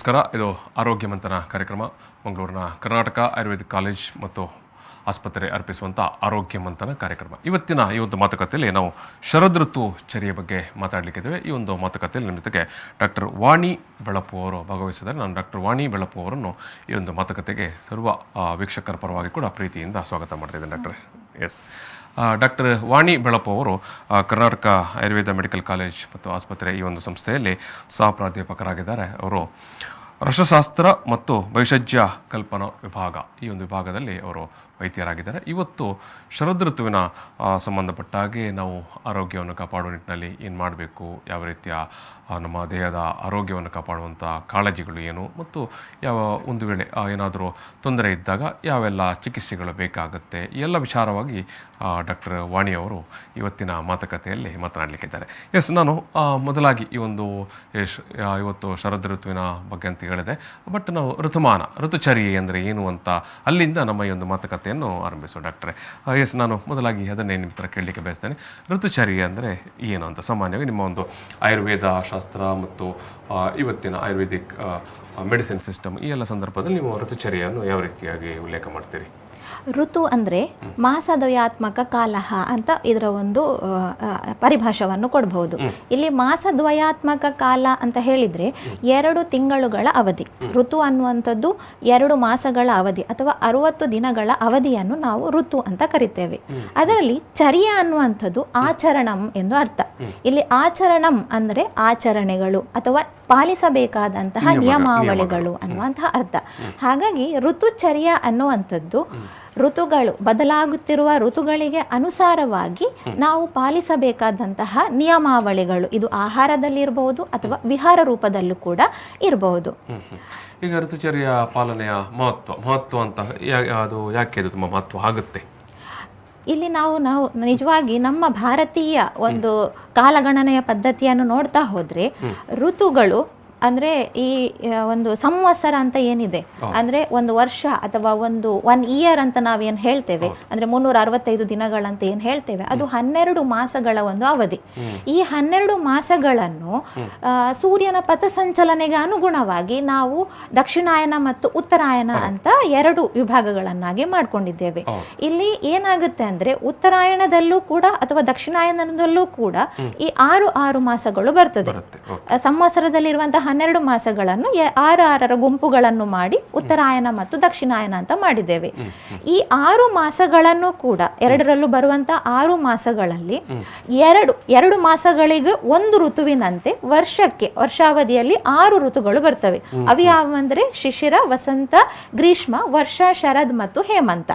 ನಮಸ್ಕಾರ. ಇದು ಆರೋಗ್ಯ ಮಂಥನ ಕಾರ್ಯಕ್ರಮ. ಮಂಗಳೂರಿನ ಕರ್ನಾಟಕ ಆಯುರ್ವೇದಿಕ್ ಕಾಲೇಜ್ ಮತ್ತು ಆಸ್ಪತ್ರೆ ಅರ್ಪಿಸುವಂಥ ಆರೋಗ್ಯ ಮಂಥನ ಕಾರ್ಯಕ್ರಮ. ಇವತ್ತಿನ ಈ ಒಂದು ಮಾತುಕತೆಯಲ್ಲಿ ನಾವು ಶರದ್ ಋತು ಚರ್ಯೆ ಬಗ್ಗೆ ಮಾತಾಡಲಿಕ್ಕಿದ್ದೇವೆ. ಈ ಒಂದು ಮಾತುಕತೆಯಲ್ಲಿ ನಿಮ್ಮ ಜೊತೆಗೆ ಡಾಕ್ಟರ್ ವಾಣಿ ಬೆಳಪು ಅವರು ಭಾಗವಹಿಸಿದ್ದಾರೆ. ನಾನು ಡಾಕ್ಟರ್ ವಾಣಿ ಬೆಳಪು ಅವರನ್ನು ಈ ಒಂದು ಮಾತುಕತೆಗೆ ಸರ್ವ ವೀಕ್ಷಕರ ಪರವಾಗಿ ಕೂಡ ಪ್ರೀತಿಯಿಂದ ಸ್ವಾಗತ ಮಾಡ್ತಿದ್ದೇನೆ ಡಾಕ್ಟರ್. ಎಸ್, ಡಾಕ್ಟರ್ ವಾಣಿ ಬೆಳಪು ಅವರು ಕರ್ನಾಟಕ ಆಯುರ್ವೇದ ಮೆಡಿಕಲ್ ಕಾಲೇಜ್ ಮತ್ತು ಆಸ್ಪತ್ರೆ ಈ ಒಂದು ಸಂಸ್ಥೆಯಲ್ಲಿ ಸಹ ಪ್ರಾಧ್ಯಾಪಕರಾಗಿದ್ದಾರೆ. ಅವರು ರಸಶಾಸ್ತ್ರ ಮತ್ತು ಭೈಷಜ್ಯ ಕಲ್ಪನಾ ವಿಭಾಗ ಈ ಒಂದು ವಿಭಾಗದಲ್ಲಿ ಅವರು ವೈದ್ಯರಾಗಿದ್ದಾರೆ. ಇವತ್ತು ಶರದ್ ಋತುವಿನ ಸಂಬಂಧಪಟ್ಟ ಹಾಗೆ ನಾವು ಆರೋಗ್ಯವನ್ನು ಕಾಪಾಡುವ ನಿಟ್ಟಿನಲ್ಲಿ ಏನು ಮಾಡಬೇಕು, ಯಾವ ರೀತಿಯ ನಮ್ಮ ದೇಹದ ಆರೋಗ್ಯವನ್ನು ಕಾಪಾಡುವಂಥ ಕಾಳಜಿಗಳು ಏನು, ಮತ್ತು ಯಾವ ಒಂದು ವೇಳೆ ಏನಾದರೂ ತೊಂದರೆ ಇದ್ದಾಗ ಯಾವೆಲ್ಲ ಚಿಕಿತ್ಸೆಗಳು ಬೇಕಾಗುತ್ತೆ, ಈ ಎಲ್ಲ ವಿಚಾರವಾಗಿ ಡಾಕ್ಟರ್ ವಾಣಿ ಅವರು ಇವತ್ತಿನ ಮಾತುಕತೆಯಲ್ಲಿ ಮಾತನಾಡಲಿಕ್ಕಿದ್ದಾರೆ. ಎಸ್, ನಾನು ಮೊದಲಾಗಿ ಈ ಒಂದು ಇವತ್ತು ಶರದ್ ಋತುವಿನ ಬಗ್ಗೆ ಅಂತ ಹೇಳಿದೆ. ಬಟ್ ನಾವು ಋತುಚರ್ಯೆ ಅಂದರೆ ಏನು ಅಂತ ಅಲ್ಲಿಂದ ನಮ್ಮ ಈ ಒಂದು ಮಾತುಕತೆಯನ್ನು ಆರಂಭಿಸೋ ಡಾಕ್ಟ್ರೆ. ಎಸ್, ನಾನು ಮೊದಲಾಗಿ ಅದನ್ನೇ ನಿಮ್ಮ ಹತ್ರ ಕೇಳಲಿಕ್ಕೆ ಬಯಸ್ತೇನೆ. ಋತುಚರ್ಯೆ ಅಂದರೆ ಏನು ಅಂತ ಸಾಮಾನ್ಯವಾಗಿ ನಿಮ್ಮ ಒಂದು ಆಯುರ್ವೇದ ಶಾಸ್ತ್ರ ಮತ್ತು ಇವತ್ತಿನ ಆಯುರ್ವೇದಿಕ್ ಮೆಡಿಸಿನ್ ಸಿಸ್ಟಮ್ ಈ ಎಲ್ಲ ಸಂದರ್ಭದಲ್ಲಿ ನೀವು ಋತುಚರ್ಯೆಯನ್ನು ಯಾವ ರೀತಿಯಾಗಿ ಉಲ್ಲೇಖ ಮಾಡ್ತೀರಿ? ಋತು ಅಂದರೆ ಮಾಸದ್ವಯಾತ್ಮಕ ಕಾಲಹ ಅಂತ ಇದರ ಒಂದು ಪರಿಭಾಷವನ್ನು ಕೊಡಬಹುದು. ಇಲ್ಲಿ ಮಾಸದ್ವಯಾತ್ಮಕ ಕಾಲ ಅಂತ ಹೇಳಿದರೆ 2 ತಿಂಗಳುಗಳ ಅವಧಿ. ಋತು ಅನ್ನುವಂಥದ್ದು 2 ಮಾಸಗಳ ಅವಧಿ ಅಥವಾ 60 ದಿನಗಳ ಅವಧಿಯನ್ನು ನಾವು ಋತು ಅಂತ ಕರಿತೇವೆ. ಅದರಲ್ಲಿ ಚರ್ಯ ಅನ್ನುವಂಥದ್ದು ಆಚರಣಂ ಎಂದು ಅರ್ಥ. ಇಲ್ಲಿ ಆಚರಣಂ ಅಂದರೆ ಆಚರಣೆಗಳು ಅಥವಾ ಪಾಲಿಸಬೇಕಾದಂತಹ ನಿಯಮಾವಳಿಗಳು ಅನ್ನುವಂತಹ ಅರ್ಥ. ಹಾಗಾಗಿ ಋತುಚರ್ಯ ಅನ್ನುವಂಥದ್ದು ಋತುಗಳು ಬದಲಾಗುತ್ತಿರುವ ಋತುಗಳಿಗೆ ಅನುಸಾರವಾಗಿ ನಾವು ಪಾಲಿಸಬೇಕಾದಂತಹ ನಿಯಮಾವಳಿಗಳು. ಇದು ಆಹಾರದಲ್ಲಿರಬಹುದು ಅಥವಾ ವಿಹಾರ ರೂಪದಲ್ಲೂ ಕೂಡ ಇರಬಹುದು. ಈಗ ಋತುಚರ್ಯ ಪಾಲನೆಯ ಮಹತ್ವ ಅಂತ ಅದು ಯಾಕೆ ಅದು ತುಂಬ ಮಹತ್ವ ಆಗುತ್ತೆ? ಇಲ್ಲಿ ನಾವು ನಿಜವಾಗಿ ನಮ್ಮ ಭಾರತೀಯ ಒಂದು ಕಾಲಗಣನೆಯ ಪದ್ಧತಿಯನ್ನು ನೋಡ್ತಾ ಹೋದರೆ ಋತುಗಳು ಅಂದರೆ ಈ ಒಂದು ಸಂವತ್ಸರ ಅಂತ ಏನಿದೆ, ಅಂದರೆ ಒಂದು ವರ್ಷ ಅಥವಾ ಒನ್ ಇಯರ್ ಅಂತ ನಾವೇನು ಹೇಳ್ತೇವೆ, ಅಂದರೆ 365 ದಿನಗಳಂತ ಏನು ಹೇಳ್ತೇವೆ, ಅದು 12 ಮಾಸಗಳ ಒಂದು ಅವಧಿ. ಈ 12 ಮಾಸಗಳನ್ನು ಸೂರ್ಯನ ಪಥಸಂಚಲನೆಗೆ ಅನುಗುಣವಾಗಿ ನಾವು ದಕ್ಷಿಣಾಯನ ಮತ್ತು ಉತ್ತರಾಯಣ ಅಂತ 2 ವಿಭಾಗಗಳನ್ನಾಗಿ ಮಾಡ್ಕೊಂಡಿದ್ದೇವೆ. ಇಲ್ಲಿ ಏನಾಗುತ್ತೆ ಅಂದರೆ ಉತ್ತರಾಯಣದಲ್ಲೂ ಕೂಡ ಅಥವಾ ದಕ್ಷಿಣಾಯನದಲ್ಲೂ ಕೂಡ ಈ 6 ಮಾಸಗಳು ಬರ್ತದೆ. ಸಂವತ್ಸರದಲ್ಲಿರುವಂತಹ 12 ಮಾಸಗಳನ್ನು 6 ಗುಂಪುಗಳನ್ನು ಮಾಡಿ ಉತ್ತರಾಯಣ ಮತ್ತು ದಕ್ಷಿಣಾಯನ ಅಂತ ಮಾಡಿದ್ದೇವೆ. ಈ 6 ಮಾಸಗಳನ್ನು ಕೂಡ 2ರಲ್ಲೂ ಬರುವಂತಹ 6 ಮಾಸಗಳಲ್ಲಿ 2 ಮಾಸಗಳಿಗೆ ಒಂದು ಋತುವಿನಂತೆ ವರ್ಷಾವಧಿಯಲ್ಲಿ 6 ಋತುಗಳು ಬರ್ತವೆ. ಅವು ಯಾವಂದ್ರೆ ಶಿಶಿರ, ವಸಂತ, ಗ್ರೀಷ್ಮ, ವರ್ಷ, ಶರದ್ ಮತ್ತು ಹೇಮಂತ.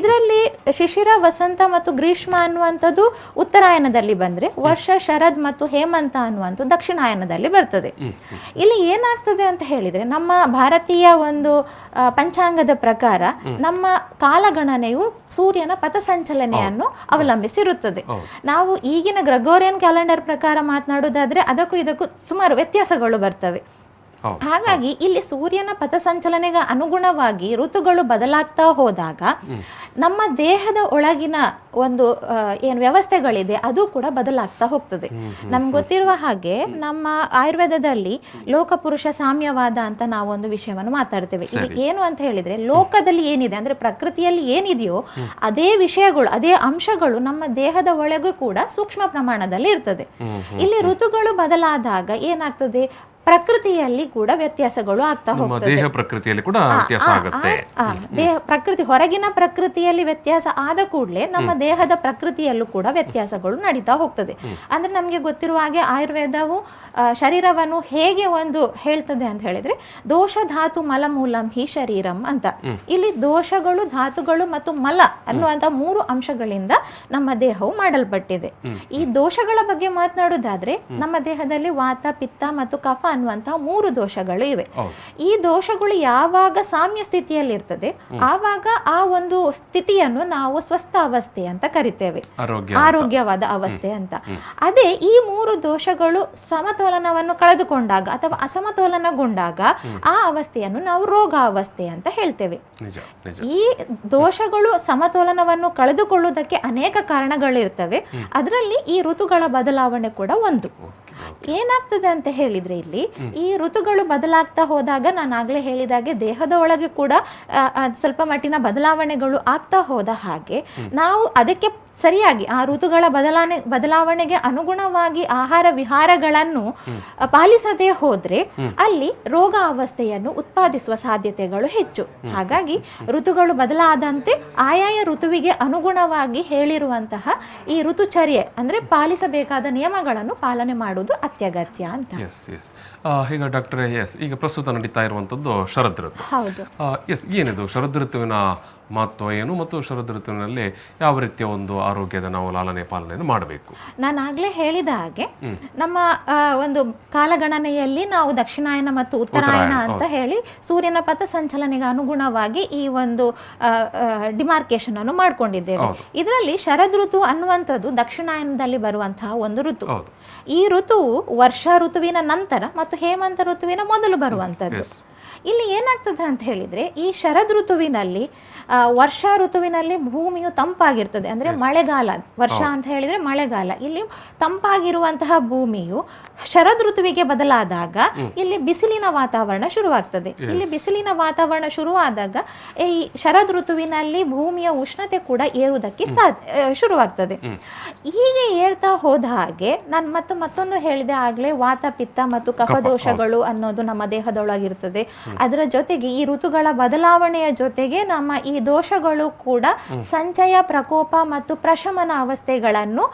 ಇದರಲ್ಲಿ ಶಿಶಿರ, ವಸಂತ ಮತ್ತು ಗ್ರೀಷ್ಮ ಅನ್ನುವಂಥದ್ದು ಉತ್ತರಾಯಣದಲ್ಲಿ ಬಂದ್ರೆ, ವರ್ಷ, ಶರದ್ ಮತ್ತು ಹೇಮಂತ ಅನ್ನುವಂಥದ್ದು ದಕ್ಷಿಣಾಯನದಲ್ಲಿ ಬರ್ತದೆ. ಇಲ್ಲಿ ಏನಾಗ್ತದೆ ಅಂತ ಹೇಳಿದ್ರೆ, ನಮ್ಮ ಭಾರತೀಯ ಒಂದು ಪಂಚಾಂಗದ ಪ್ರಕಾರ ನಮ್ಮ ಕಾಲಗಣನೆಯು ಸೂರ್ಯನ ಪಥಸಂಚಲನೆಯನ್ನು ಅವಲಂಬಿಸಿರುತ್ತದೆ. ನಾವು ಈಗಿನ ಗ್ರೆಗೋರಿಯನ್ ಕ್ಯಾಲೆಂಡರ್ ಪ್ರಕಾರ ಮಾತನಾಡುವುದಾದ್ರೆ ಅದಕ್ಕೂ ಇದಕ್ಕೂ ಸುಮಾರು ವ್ಯತ್ಯಾಸಗಳು ಬರ್ತವೆ. ಹಾಗಾಗಿ ಇಲ್ಲಿ ಸೂರ್ಯನ ಪಥಸಂಚಲನೆಗೆ ಅನುಗುಣವಾಗಿ ಋತುಗಳು ಬದಲಾಗ್ತಾ ಹೋದಾಗ ನಮ್ಮ ದೇಹದ ಒಳಗಿನ ಒಂದು ಏನು ವ್ಯವಸ್ಥೆಗಳಿದೆ ಅದು ಕೂಡ ಬದಲಾಗ್ತಾ ಹೋಗ್ತದೆ. ನಮ್ಗೆ ಗೊತ್ತಿರುವ ಹಾಗೆ ನಮ್ಮ ಆಯುರ್ವೇದದಲ್ಲಿ ಲೋಕಪುರುಷ ಸಾಮ್ಯವಾದ ಅಂತ ನಾವು ಒಂದು ವಿಷಯವನ್ನು ಮಾತಾಡ್ತೇವೆ. ಇಲ್ಲಿ ಏನು ಅಂತ ಹೇಳಿದ್ರೆ, ಲೋಕದಲ್ಲಿ ಏನಿದೆ ಅಂದ್ರೆ ಪ್ರಕೃತಿಯಲ್ಲಿ ಏನಿದೆಯೋ ಅದೇ ವಿಷಯಗಳು, ಅದೇ ಅಂಶಗಳು ನಮ್ಮ ದೇಹದ ಒಳಗೂ ಕೂಡ ಸೂಕ್ಷ್ಮ ಪ್ರಮಾಣದಲ್ಲಿ ಇರ್ತದೆ. ಇಲ್ಲಿ ಋತುಗಳು ಬದಲಾದಾಗ ಏನಾಗ್ತದೆ, ಪ್ರಕೃತಿಯಲ್ಲಿ ಕೂಡ ವ್ಯತ್ಯಾಸಗಳು ಆಗ್ತಾ ಹೋಗ್ತದೆ. ದೇಹ ಪ್ರಕೃತಿ, ಹೊರಗಿನ ಪ್ರಕೃತಿಯಲ್ಲಿ ವ್ಯತ್ಯಾಸ ಆದ ಕೂಡಲೇ ನಮ್ಮ ದೇಹದ ಪ್ರಕೃತಿಯಲ್ಲೂ ಕೂಡ ವ್ಯತ್ಯಾಸಗಳು ನಡೀತಾ ಹೋಗ್ತದೆ. ಅಂದ್ರೆ ನಮ್ಗೆ ಗೊತ್ತಿರುವ ಹಾಗೆ ಆಯುರ್ವೇದವು ಶರೀರವನ್ನು ಹೇಗೆ ಒಂದು ಹೇಳ್ತದೆ ಅಂತ ಹೇಳಿದ್ರೆ, ದೋಷ ಧಾತು ಮಲ ಮೂಲಂ ಹಿ ಶರೀರಂ ಅಂತ. ಇಲ್ಲಿ ದೋಷಗಳು, ಧಾತುಗಳು ಮತ್ತು ಮಲ ಅನ್ನುವಂತ 3 ಅಂಶಗಳಿಂದ ನಮ್ಮ ದೇಹವು ಮಾಡಲ್ಪಟ್ಟಿದೆ. ಈ ದೋಷಗಳ ಬಗ್ಗೆ ಮಾತನಾಡುವುದಾದ್ರೆ ನಮ್ಮ ದೇಹದಲ್ಲಿ ವಾತ, ಪಿತ್ತ ಮತ್ತು ಕಫ ಅನ್ನುವಂತಹ 3 ದೋಷಗಳು ಇವೆ. ಈ ದೋಷಗಳು ಯಾವಾಗ ಸಾಮ್ಯ ಸ್ಥಿತಿಯಲ್ಲಿ ಇರ್ತದೆ ಆವಾಗ ಆ ಒಂದು ಸ್ಥಿತಿಯನ್ನು ನಾವು ಸ್ವಸ್ಥ ಅವಸ್ಥೆ ಅಂತ ಕರಿತೇವೆ, ಆರೋಗ್ಯವಾದ ಅವಸ್ಥೆ ಅಂತ. ಅದೇ ಈ 3 ದೋಷಗಳು ಸಮತೋಲನವನ್ನು ಕಳೆದುಕೊಂಡಾಗ ಅಥವಾ ಅಸಮತೋಲನಗೊಂಡಾಗ ಆ ಅವಸ್ಥೆಯನ್ನು ನಾವು ರೋಗಾವಸ್ಥೆ ಅಂತ ಹೇಳ್ತೇವೆ. ಈ ದೋಷಗಳು ಸಮತೋಲನವನ್ನು ಕಳೆದುಕೊಳ್ಳುವುದಕ್ಕೆ ಅನೇಕ ಕಾರಣಗಳಿರ್ತವೆ. ಅದರಲ್ಲಿ ಈ ಋತುಗಳ ಬದಲಾವಣೆ ಕೂಡ ಒಂದು. ಏನಾಗ್ತದೆ ಅಂತ ಹೇಳಿದ್ರೆ ಇಲ್ಲಿ ಈ ಋತುಗಳು ಬದಲಾಗ್ತಾ ಹೋದಾಗ ನಾನು ಆಗ್ಲೇ ಹೇಳಿದಾಗೆ ದೇಹದ ಒಳಗೆ ಕೂಡ ಸ್ವಲ್ಪ ಮಟ್ಟಿನ ಬದಲಾವಣೆಗಳು ಆಗ್ತಾ ಹೋದ ಹಾಗೆ ನಾವು ಅದಕ್ಕೆ ಸರಿಯಾಗಿ ಆ ಋತುಗಳ ಬದಲಾವಣೆಗೆ ಅನುಗುಣವಾಗಿ ಆಹಾರ ವಿಹಾರಗಳನ್ನು ಪಾಲಿಸದೇ ಹೋದ್ರೆ ಅಲ್ಲಿ ರೋಗ ಅವಸ್ಥೆಯನ್ನು ಉತ್ಪಾದಿಸುವ ಸಾಧ್ಯತೆಗಳು ಹೆಚ್ಚು. ಹಾಗಾಗಿ ಋತುಗಳು ಬದಲಾದಂತೆ ಆಯಾಯ ಋತುವಿಗೆ ಅನುಗುಣವಾಗಿ ಹೇಳಿರುವಂತಹ ಈ ಋತುಚರ್ಯೆ ಅಂದ್ರೆ ಪಾಲಿಸಬೇಕಾದ ನಿಯಮಗಳನ್ನು ಪಾಲನೆ ಮಾಡುವುದು ಅತ್ಯಗತ್ಯ ಅಂತ. ಈಗ ಡಾಕ್ಟರ್ ಈಗ ಪ್ರಸ್ತುತ ನಡೀತಾ ಇರುವಂತದ್ದು ಶರದ್ ಋತು. ಹೌದು. ಏನಿದು ಶರದ್ ಋತುವಿನ ಮಹತ್ವ ಏನು ಮತ್ತು ಶರದ್ ಋತುವಿನಲ್ಲಿ ಯಾವ ರೀತಿಯ ಒಂದು ಆರೋಗ್ಯದ ನಾವು ಲಾಲನೆ ಪಾಲನೆಯನ್ನು ಮಾಡಬೇಕು? ನಾನು ಆಗ್ಲೇ ಹೇಳಿದ ಹಾಗೆ ನಮ್ಮ ಒಂದು ಕಾಲಗಣನೆಯಲ್ಲಿ ನಾವು ದಕ್ಷಿಣಾಯನ ಮತ್ತು ಉತ್ತರಾಯಣ ಅಂತ ಹೇಳಿ ಸೂರ್ಯನ ಪಥ ಸಂಚಲನೆಗೆ ಅನುಗುಣವಾಗಿ ಈ ಒಂದು ಡಿಮಾರ್ಕೇಶನ್ ಅನ್ನು ಮಾಡ್ಕೊಂಡಿದ್ದೇವೆ. ಇದರಲ್ಲಿ ಶರದ್ ಋತು ಅನ್ನುವಂಥದ್ದು ದಕ್ಷಿಣಾಯನದಲ್ಲಿ ಬರುವಂತಹ ಒಂದು ಋತು. ಈ ಋತುವು ವರ್ಷ ಋತುವಿನ ನಂತರ ಮತ್ತು ಹೇಮಂತ ಋತುವಿನ ಮೊದಲು ಬರುವಂಥದ್ದು. ಇಲ್ಲಿ ಏನಾಗ್ತದೆ ಅಂತ ಹೇಳಿದ್ರೆ ಈ ಶರದ್ ಋತುವಿನಲ್ಲಿ ವರ್ಷ ಋತುವಿನಲ್ಲಿ ಭೂಮಿಯು ತಂಪಾಗಿರ್ತದೆ, ಅಂದ್ರೆ ಮಳೆಗಾಲ. ವರ್ಷ ಅಂತ ಹೇಳಿದ್ರೆ ಮಳೆಗಾಲ. ಇಲ್ಲಿ ತಂಪಾಗಿರುವಂತಹ ಭೂಮಿಯು ಶರದ್ ಋತುವಿಗೆ ಬದಲಾದಾಗ ಇಲ್ಲಿ ಬಿಸಿಲಿನ ವಾತಾವರಣ ಶುರುವಾಗ್ತದೆ. ಇಲ್ಲಿ ಬಿಸಿಲಿನ ವಾತಾವರಣ ಶುರುವಾದಾಗ ಈ ಶರದ್ ಋತುವಿನಲ್ಲಿ ಭೂಮಿಯ ಉಷ್ಣತೆ ಕೂಡ ಏರುವುದಕ್ಕೆ ಶುರುವಾಗ್ತದೆ. ಹೀಗೆ ಏರ್ತಾ ಹೋದ ಹಾಗೆ ನಾನು ಮತ್ತೊಂದು ಹೇಳಿದೆ ಆಗ್ಲೇ, ವಾತ ಪಿತ್ತ ಮತ್ತು ಕಫದೋಷಗಳು ಅನ್ನೋದು ನಮ್ಮ ದೇಹದೊಳಗಿರ್ತದೆ. ಅದರ ಜೊತೆಗೆ ಈ ಋತುಗಳ ಬದಲಾವಣೆಯ ಜೊತೆಗೆ ನಮ್ಮ ಈ ದೋಷಗಳು ಕೂಡ ಸಂಚಯ, ಪ್ರಕೋಪ ಮತ್ತು ಪ್ರಶಮನ ಅವಸ್ಥೆಗಳನ್ನು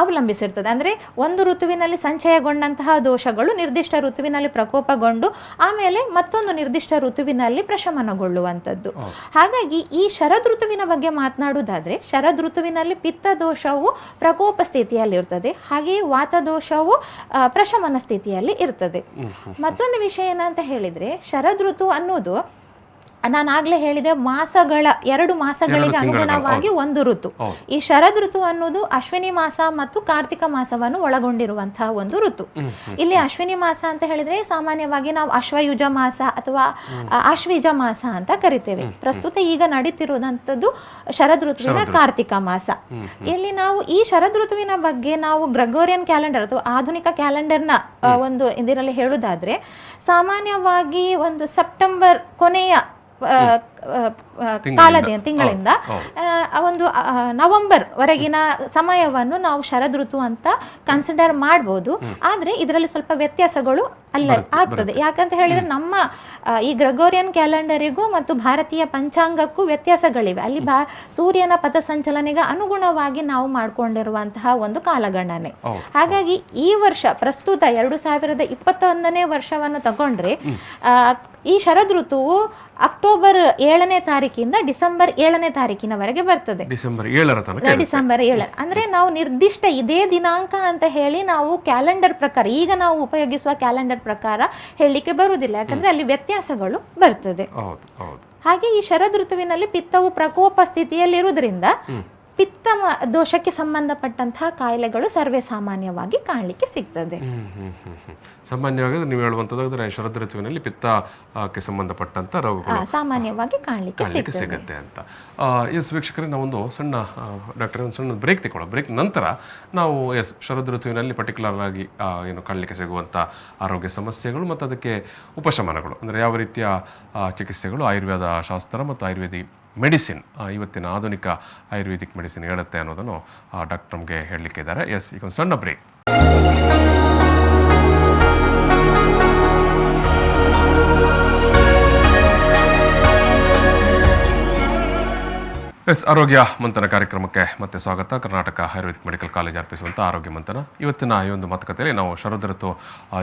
ಅವಲಂಬಿಸಿರ್ತದೆ. ಅಂದ್ರೆ ಒಂದು ಋತುವಿನಲ್ಲಿ ಸಂಚಯಗೊಂಡಂತಹ ದೋಷಗಳು ನಿರ್ದಿಷ್ಟ ಋತುವಿನಲ್ಲಿ ಪ್ರಕೋಪಗೊಂಡು ಆಮೇಲೆ ಮತ್ತೊಂದು ನಿರ್ದಿಷ್ಟ ಋತುವಿನಲ್ಲಿ ಪ್ರಶಮನಗೊಳ್ಳುವಂಥದ್ದು. ಹಾಗಾಗಿ ಈ ಶರದ್ ಋತುವಿನ ಬಗ್ಗೆ ಮಾತನಾಡುವುದಾದ್ರೆ ಶರದ್ ಋತುವಿನಲ್ಲಿ ಪಿತ್ತ ದೋಷವು ಪ್ರಕೋಪ ಸ್ಥಿತಿಯಲ್ಲಿ ಇರ್ತದೆ, ಹಾಗೆಯೇ ವಾತ ದೋಷವು ಪ್ರಶಮನ ಸ್ಥಿತಿಯಲ್ಲಿ ಇರ್ತದೆ. ಮತ್ತೊಂದು ವಿಷಯ ಏನಂತ ಹೇಳಿದ್ರೆ ಶರದ್ ಋತು ಅನ್ನೋದು ನಾನು ಆಗ್ಲೇ ಹೇಳಿದೆ ಮಾಸಗಳ 2 ಮಾಸಗಳಿಗೆ ಅನುಗುಣವಾಗಿ ಒಂದು ಋತು. ಈ ಶರದ್ ಋತು ಅನ್ನೋದು ಅಶ್ವಿನಿ ಮಾಸ ಮತ್ತು ಕಾರ್ತಿಕ ಮಾಸವನ್ನು ಒಳಗೊಂಡಿರುವಂತಹ ಒಂದು ಋತು. ಇಲ್ಲಿ ಅಶ್ವಿನಿ ಮಾಸ ಅಂತ ಹೇಳಿದ್ರೆ ಸಾಮಾನ್ಯವಾಗಿ ನಾವು ಅಶ್ವಯುಜ ಮಾಸ ಅಥವಾ ಆಶ್ವೀಜ ಮಾಸ ಅಂತ ಕರಿತೇವೆ. ಪ್ರಸ್ತುತ ಈಗ ನಡೀತಿರುವಂತದ್ದು ಶರದ್ ಋತುವಿನ ಕಾರ್ತಿಕ ಮಾಸ. ಇಲ್ಲಿ ನಾವು ಈ ಶರದ್ ಋತುವಿನ ಬಗ್ಗೆ ನಾವು ಗ್ರೆಗೋರಿಯನ್ ಕ್ಯಾಲೆಂಡರ್ ಅಥವಾ ಆಧುನಿಕ ಕ್ಯಾಲೆಂಡರ್ನ ಒಂದು ಇದರಲ್ಲಿ ಹೇಳುವುದಾದ್ರೆ ಸಾಮಾನ್ಯವಾಗಿ ಒಂದು ಸೆಪ್ಟೆಂಬರ್ ಕೊನೆಯ ತಿಂಗಳಿಂದ ಒಂದು ನವೆಂಬರ್ ವರೆಗಿನ ಸಮಯವನ್ನು ನಾವು ಶರದ್ ಋತು ಅಂತ ಕನ್ಸಿಡರ್ ಮಾಡ್ಬೋದು. ಆದ್ರೆ ಇದರಲ್ಲಿ ಸ್ವಲ್ಪ ವ್ಯತ್ಯಾಸಗಳು ಆಗ್ತದೆ. ಯಾಕಂತ ಹೇಳಿದ್ರೆ ನಮ್ಮ ಈ ಗ್ರೆಗೋರಿಯನ್ ಕ್ಯಾಲೆಂಡರಿಗೂ ಮತ್ತು ಭಾರತೀಯ ಪಂಚಾಂಗಕ್ಕೂ ವ್ಯತ್ಯಾಸಗಳಿವೆ. ಅಲ್ಲಿ ಸೂರ್ಯನ ಪಥ ಸಂಚಲನೆಗೆ ಅನುಗುಣವಾಗಿ ನಾವು ಮಾಡ್ಕೊಂಡಿರುವಂತಹ ಒಂದು ಕಾಲಗಣನೆ. ಹಾಗಾಗಿ ಈ ವರ್ಷ ಪ್ರಸ್ತುತ 2021ನೇ ವರ್ಷವನ್ನು ತಗೊಂಡ್ರೆ ಈ ಶರದ್ ಋತುವು ಅಕ್ಟೋಬರ್ 7ನೇ ತಾರೀಕಿಂದ ಡಿಸೆಂಬರ್ 7ನೇ ತಾರೀಕಿನವರೆಗೆ ಬರ್ತದೆ. ಡಿಸೆಂಬರ್ 7 ಅಂದ್ರೆ ನಾವು ನಿರ್ದಿಷ್ಟ ಇದೇ ದಿನಾಂಕ ಅಂತ ಹೇಳಿ ನಾವು ಕ್ಯಾಲೆಂಡರ್ ಪ್ರಕಾರ ಈಗ ನಾವು ಉಪಯೋಗಿಸುವ ಕ್ಯಾಲೆಂಡರ್ ಪ್ರಕಾರ ಹೇಳಲಿಕ್ಕೆ ಬರುವುದಿಲ್ಲ. ಯಾಕಂದ್ರೆ ಅಲ್ಲಿ ವ್ಯತ್ಯಾಸಗಳು ಬರ್ತದೆ. ಹಾಗೆ ಈ ಶರದ್ ಋತುವಿನಲ್ಲಿ ಪಿತ್ತವು ಪ್ರಕೋಪ ಸ್ಥಿತಿಯಲ್ಲಿರುವುದರಿಂದ ಪಿತ್ತ ದೋಷಕ್ಕೆ ಸಂಬಂಧಪಟ್ಟಂತಹ ಕಾಯಿಲೆಗಳು ಸರ್ವೇ ಸಾಮಾನ್ಯವಾಗಿ ಕಾಣಲಿಕ್ಕೆ ಸಿಗ್ತದೆ. ಸಾಮಾನ್ಯವಾಗಿ ನೀವು ಹೇಳುವಂತದ್ದು ಶರದ್ ಋತುವಿನಲ್ಲಿ ಪಿತ್ತಕ್ಕೆ ಸಂಬಂಧಪಟ್ಟಂತ ರೋಗಗಳು ಸಾಮಾನ್ಯವಾಗಿ ಕಾಣಲಿಕ್ಕೆ ಸಿಗುತ್ತೆ ಅಂತ. ವೀಕ್ಷಕರೇ, ನಾವೊಂದು ಸಣ್ಣ ಒಂದು ಸಣ್ಣ ಬ್ರೇಕ್ ತಗೊಳ್ಳೋಣ. ಬ್ರೇಕ್ ನಂತರ ನಾವು ಶರದ್ ಋತುವಿನಲ್ಲಿ ಪರ್ಟಿಕ್ಯುಲರ್ ಆಗಿ ಏನು ಕಾಣಲಿಕ್ಕೆ ಸಿಗುವಂಥ ಆರೋಗ್ಯ ಸಮಸ್ಯೆಗಳು ಮತ್ತು ಅದಕ್ಕೆ ಉಪಶಮನಗಳು ಅಂದರೆ ಯಾವ ರೀತಿಯ ಚಿಕಿತ್ಸೆಗಳು ಆಯುರ್ವೇದ ಶಾಸ್ತ್ರ ಮತ್ತು ಆಯುರ್ವೇದಿಕ್ ಮೆಡಿಸಿನ್ ಇವತ್ತಿನ ಆಧುನಿಕ ಆಯುರ್ವೇದಿಕ್ ಮೆಡಿಸಿನ್ ಹೇಳುತ್ತೆ ಅನ್ನೋದನ್ನು ಡಾಕ್ಟರ್ ನಮಗೆ ಹೇಳಲಿಕ್ಕೆ ಇದ್ದಾರೆ. ಈಗ ಒಂದು ಸಣ್ಣ ಬ್ರೇಕ್. ಆರೋಗ್ಯ ಮಂಥನ ಕಾರ್ಯಕ್ರಮಕ್ಕೆ ಮತ್ತೆ ಸ್ವಾಗತ. ಕರ್ನಾಟಕ ಆಯುರ್ವೇದಿಕ್ ಮೆಡಿಕಲ್ ಕಾಲೇಜ್ ಅರ್ಪಿಸುವಂಥ ಆರೋಗ್ಯ ಮಂಥನ. ಇವತ್ತಿನ ಈ ಒಂದು ಮಾತುಕತೆಯಲ್ಲಿ ನಾವು ಶರದ್ ಋತು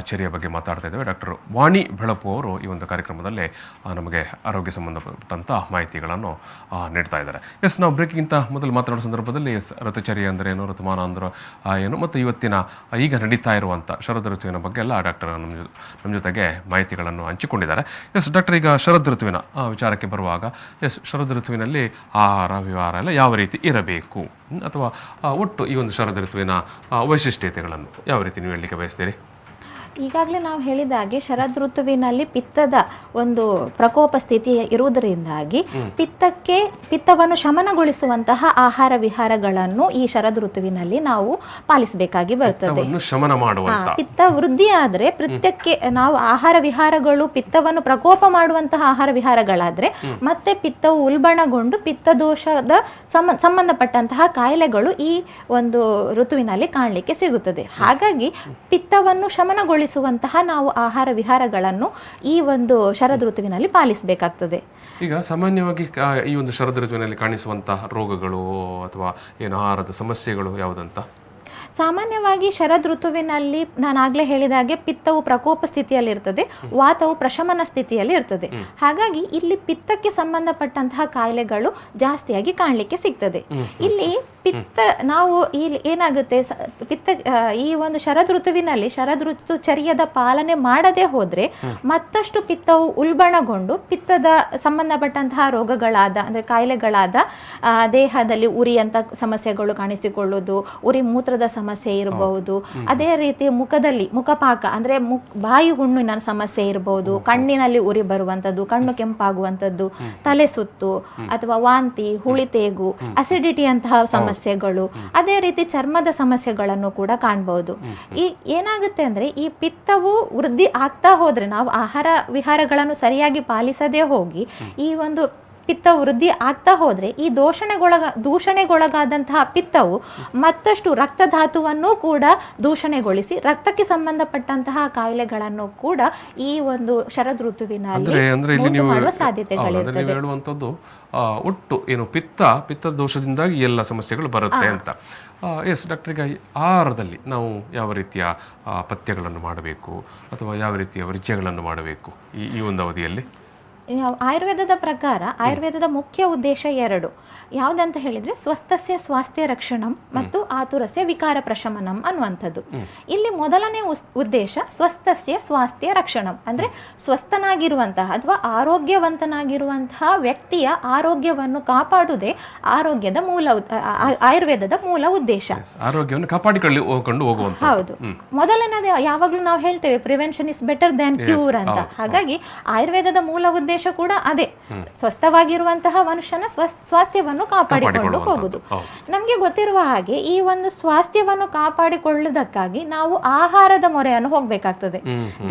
ಚರ್ಯೆಯ ಬಗ್ಗೆ ಮಾತಾಡ್ತಾ ಇದ್ದೇವೆ. ಡಾಕ್ಟರ್ ವಾಣಿ ಬೆಳಪು ಅವರು ಈ ಒಂದು ಕಾರ್ಯಕ್ರಮದಲ್ಲಿ ನಮಗೆ ಆರೋಗ್ಯ ಸಂಬಂಧಪಟ್ಟಂಥ ಮಾಹಿತಿಗಳನ್ನು ನೀಡ್ತಾ ಇದ್ದಾರೆ. ನಾವು ಬ್ರೇಕಿಗಿಂತ ಮೊದಲು ಮಾತನಾಡೋ ಸಂದರ್ಭದಲ್ಲಿ ಋತುಚರ್ಯೆ ಅಂದರೆ ಏನು, ಋತುಮಾನ ಅಂದ್ರೆ ಏನು, ಮತ್ತು ಇವತ್ತಿನ ಈಗ ನಡೀತಾ ಇರುವಂಥ ಶರದ್ ಋತುವಿನ ಬಗ್ಗೆ ಎಲ್ಲ ಡಾಕ್ಟರ್ ನಮ್ಮ ಜೊತೆಗೆ ಮಾಹಿತಿಗಳನ್ನು ಹಂಚಿಕೊಂಡಿದ್ದಾರೆ. ಡಾಕ್ಟರ್, ಈಗ ಶರದ್ ಋತುವಿನ ವಿಚಾರಕ್ಕೆ ಬರುವಾಗ ಶರದ್ ಋತುವಿನಲ್ಲಿ ಆಹಾರ ವಿಹಾರ ಎಲ್ಲ ಯಾವ ರೀತಿ ಇರಬೇಕು ಅಥವಾ ಒಟ್ಟು ಈ ಒಂದು ಶರದ್ ಋತುವಿನ ವೈಶಿಷ್ಟ್ಯತೆಗಳನ್ನು ಯಾವ ರೀತಿ ನೀವು ಹೇಳಲಿಕ್ಕೆ ಬಯಸ್ತೀರಿ? ಈಗಾಗಲೇ ನಾವು ಹೇಳಿದ ಹಾಗೆ ಶರದ್ ಋತುವಿನಲ್ಲಿ ಪಿತ್ತದ ಒಂದು ಪ್ರಕೋಪ ಸ್ಥಿತಿ ಇರುವುದರಿಂದಾಗಿ ಪಿತ್ತವನ್ನು ಶಮನಗೊಳಿಸುವಂತಹ ಆಹಾರ ವಿಹಾರಗಳನ್ನು ಈ ಶರದ್ ಋತುವಿನಲ್ಲಿ ನಾವು ಪಾಲಿಸಬೇಕಾಗಿ ಬರ್ತದೆ. ಶಮನ ಮಾಡುವಂತ ಪಿತ್ತ ವೃದ್ಧಿ ಆದರೆ ಪಿತ್ತಕ್ಕೆ ನಾವು ಆಹಾರ ವಿಹಾರಗಳು ಪಿತ್ತವನ್ನು ಪ್ರಕೋಪ ಮಾಡುವಂತಹ ಆಹಾರ ವಿಹಾರಗಳಾದ್ರೆ ಮತ್ತೆ ಪಿತ್ತವು ಉಲ್ಬಣಗೊಂಡು ಪಿತ್ತದೋಷದ ಸಂಬಂಧಪಟ್ಟಂತಹ ಕಾಯಿಲೆಗಳು ಈ ಒಂದು ಋತುವಿನಲ್ಲಿ ಕಾಣಲಿಕ್ಕೆ ಸಿಗುತ್ತದೆ. ಹಾಗಾಗಿ ಪಿತ್ತವನ್ನು ಶಮನಗೊಳಿಸುವಂತಹ ನಾವು ಆಹಾರ ವಿಹಾರಗಳನ್ನು ಈ ಒಂದು ಶರದ್ ಋತುವಿನಲ್ಲಿ ಪಾಲಿಸಬೇಕಾಗ್ತದೆ. ಈಗ ಸಾಮಾನ್ಯವಾಗಿ ಈ ಒಂದು ಶರದ್ ಋತುವಿನಲ್ಲಿ ಕಾಣಿಸುವಂತಹ ರೋಗಗಳು ಅಥವಾ ಏನು ಆಹಾರದ ಸಮಸ್ಯೆಗಳು ಯಾವುದಂತ? ಸಾಮಾನ್ಯವಾಗಿ ಶರದ್ ಋತುವಿನಲ್ಲಿ ನಾನು ಆಗಲೇ ಹೇಳಿದ ಹಾಗೆ ಪಿತ್ತವು ಪ್ರಕೋಪ ಸ್ಥಿತಿಯಲ್ಲಿ ಇರ್ತದೆ, ವಾತವು ಪ್ರಶಮನ ಸ್ಥಿತಿಯಲ್ಲಿ ಇರ್ತದೆ. ಹಾಗಾಗಿ ಇಲ್ಲಿ ಪಿತ್ತಕ್ಕೆ ಸಂಬಂಧಪಟ್ಟಂತಹ ಕಾಯಿಲೆಗಳು ಜಾಸ್ತಿಯಾಗಿ ಕಾಣಲಿಕ್ಕೆ ಸಿಗ್ತದೆ. ಇಲ್ಲಿ ಪಿತ್ತ ನಾವು ಇಲ್ಲಿ ಏನಾಗುತ್ತೆ ಈ ಒಂದು ಶರದ್ ಋತುವಿನಲ್ಲಿ ಶರದ್ ಋತುಚರ್ಯದ ಪಾಲನೆ ಮಾಡದೆ ಹೋದ್ರೆ ಮತ್ತಷ್ಟು ಪಿತ್ತವು ಉಲ್ಬಣಗೊಂಡು ಪಿತ್ತದ ಸಂಬಂಧಪಟ್ಟಂತಹ ರೋಗಗಳಾದ ಅಂದರೆ ಕಾಯಿಲೆಗಳಾದ ದೇಹದಲ್ಲಿ ಉರಿಯಂತ ಸಮಸ್ಯೆಗಳು ಕಾಣಿಸಿಕೊಳ್ಳುವುದು, ಉರಿ ಮೂತ್ರದ ಸಮಸ್ಯೆ ಇರಬಹುದು, ಅದೇ ರೀತಿ ಮುಖಪಾಕ ಅಂದರೆ ಬಾಯಿ ಹುಣ್ಣಿನ ಸಮಸ್ಯೆ ಇರಬಹುದು, ಕಣ್ಣಿನಲ್ಲಿ ಉರಿ ಬರುವಂಥದ್ದು, ಕಣ್ಣು ಕೆಂಪಾಗುವಂಥದ್ದು, ತಲೆ ಸುತ್ತು ಅಥವಾ ವಾಂತಿ, ಹುಳಿತೇಗು, ಅಸಿಡಿಟಿ ಅಂತಹ ಸಮಸ್ಯೆಗಳು, ಅದೇ ರೀತಿ ಚರ್ಮದ ಸಮಸ್ಯೆಗಳನ್ನು ಕೂಡ ಕಾಣಬಹುದು. ಈ ಏನಾಗುತ್ತೆ ಅಂದ್ರೆ ಈ ಪಿತ್ತವು ವೃದ್ಧಿ ಆಗ್ತಾ ಹೋದ್ರೆ ನಾವು ಆಹಾರ ವಿಹಾರಗಳನ್ನು ಸರಿಯಾಗಿ ಪಾಲಿಸದೆ ಹೋಗಿ ಈ ಒಂದು ಪಿತ್ತ ವೃದ್ಧಿ ಆಗ್ತಾ ಹೋದ್ರೆ ಈ ದೂಷಣೆಗೊಳಗಾದಂತಹ ಪಿತ್ತವು ಮತ್ತಷ್ಟು ರಕ್ತಧಾತುವನ್ನು ಕೂಡ ದೂಷಣೆಗೊಳಿಸಿ ರಕ್ತಕ್ಕೆ ಸಂಬಂಧಪಟ್ಟಂತಹ ಕಾಯಿಲೆಗಳನ್ನು ಕೂಡ ಈ ಒಂದು ಶರದ್ ಋತುವಿನಲ್ಲಿ ಮಾಡುವ ಸಾಧ್ಯತೆಗಳಿರ್ತದೆ. ಒಟ್ಟು ಏನು ಪಿತ್ತ ದೋಷದಿಂದಾಗಿ ಎಲ್ಲ ಸಮಸ್ಯೆಗಳು ಬರುತ್ತೆ ಅಂತ. ಎಸ್ ಡಾಕ್ಟರ್, ಈಗ ಆಹಾರದಲ್ಲಿ ನಾವು ಯಾವ ರೀತಿಯ ಪಥ್ಯಗಳನ್ನು ಮಾಡಬೇಕು ಅಥವಾ ಯಾವ ರೀತಿಯ ವರ್ಜ್ಯಗಳನ್ನು ಮಾಡಬೇಕು ಈ ಒಂದು ಅವಧಿಯಲ್ಲಿ? ಆಯುರ್ವೇದದ ಪ್ರಕಾರ ಆಯುರ್ವೇದದ ಮುಖ್ಯ ಉದ್ದೇಶ ಎರಡು. ಯಾವುದಂತ ಹೇಳಿದ್ರೆ ಸ್ವಸ್ಥಸ್ಯ ಸ್ವಾಸ್ಥ್ಯ ರಕ್ಷಣಂ ಮತ್ತು ಆತುರಸ್ಯ ವಿಕಾರ ಪ್ರಶಮನಂ ಅನ್ನುವಂಥದ್ದು. ಇಲ್ಲಿ ಮೊದಲನೇ ಉದ್ದೇಶ ಸ್ವಸ್ಥಸ್ಯ ಸ್ವಾಸ್ಥ್ಯ ರಕ್ಷಣಂ ಅಂದ್ರೆ ಸ್ವಸ್ಥನಾಗಿರುವಂತಹ ಅಥವಾ ಆರೋಗ್ಯವಂತನಾಗಿರುವಂತಹ ವ್ಯಕ್ತಿಯ ಆರೋಗ್ಯವನ್ನು ಕಾಪಾಡುವುದೇ ಆಯುರ್ವೇದದ ಮೂಲ ಉದ್ದೇಶ. ಆರೋಗ್ಯವನ್ನು ಕಾಪಾಡಿಕೊಂಡು ಹೋಗುವಂತ. ಹೌದು, ಮೊದಲನೇದು ಯಾವಾಗಲೂ ನಾವು ಹೇಳ್ತೇವೆ prevention is better than cure ಅಂತ. ಹಾಗಾಗಿ ಆಯುರ್ವೇದದ ಮೂಲ ಉದ್ದೇಶ ಕೂಡ ಅದೇ, ಸ್ವಸ್ಥವಾಗಿರುವಂತಹ ಮನುಷ್ಯನ ಸ್ವಾಸ್ಥ್ಯವನ್ನು ಕಾಪಾಡಿಕೊಂಡು ಹೋಗುದು. ನಮ್ಗೆ ಗೊತ್ತಿರುವ ಹಾಗೆ ಈ ಒಂದು ಸ್ವಾಸ್ಥ್ಯವನ್ನು ಕಾಪಾಡಿಕೊಳ್ಳುವುದಕ್ಕಾಗಿ ನಾವು ಆಹಾರದ ಮೊರೆಯನ್ನು ಹೋಗ್ಬೇಕಾಗ್ತದೆ.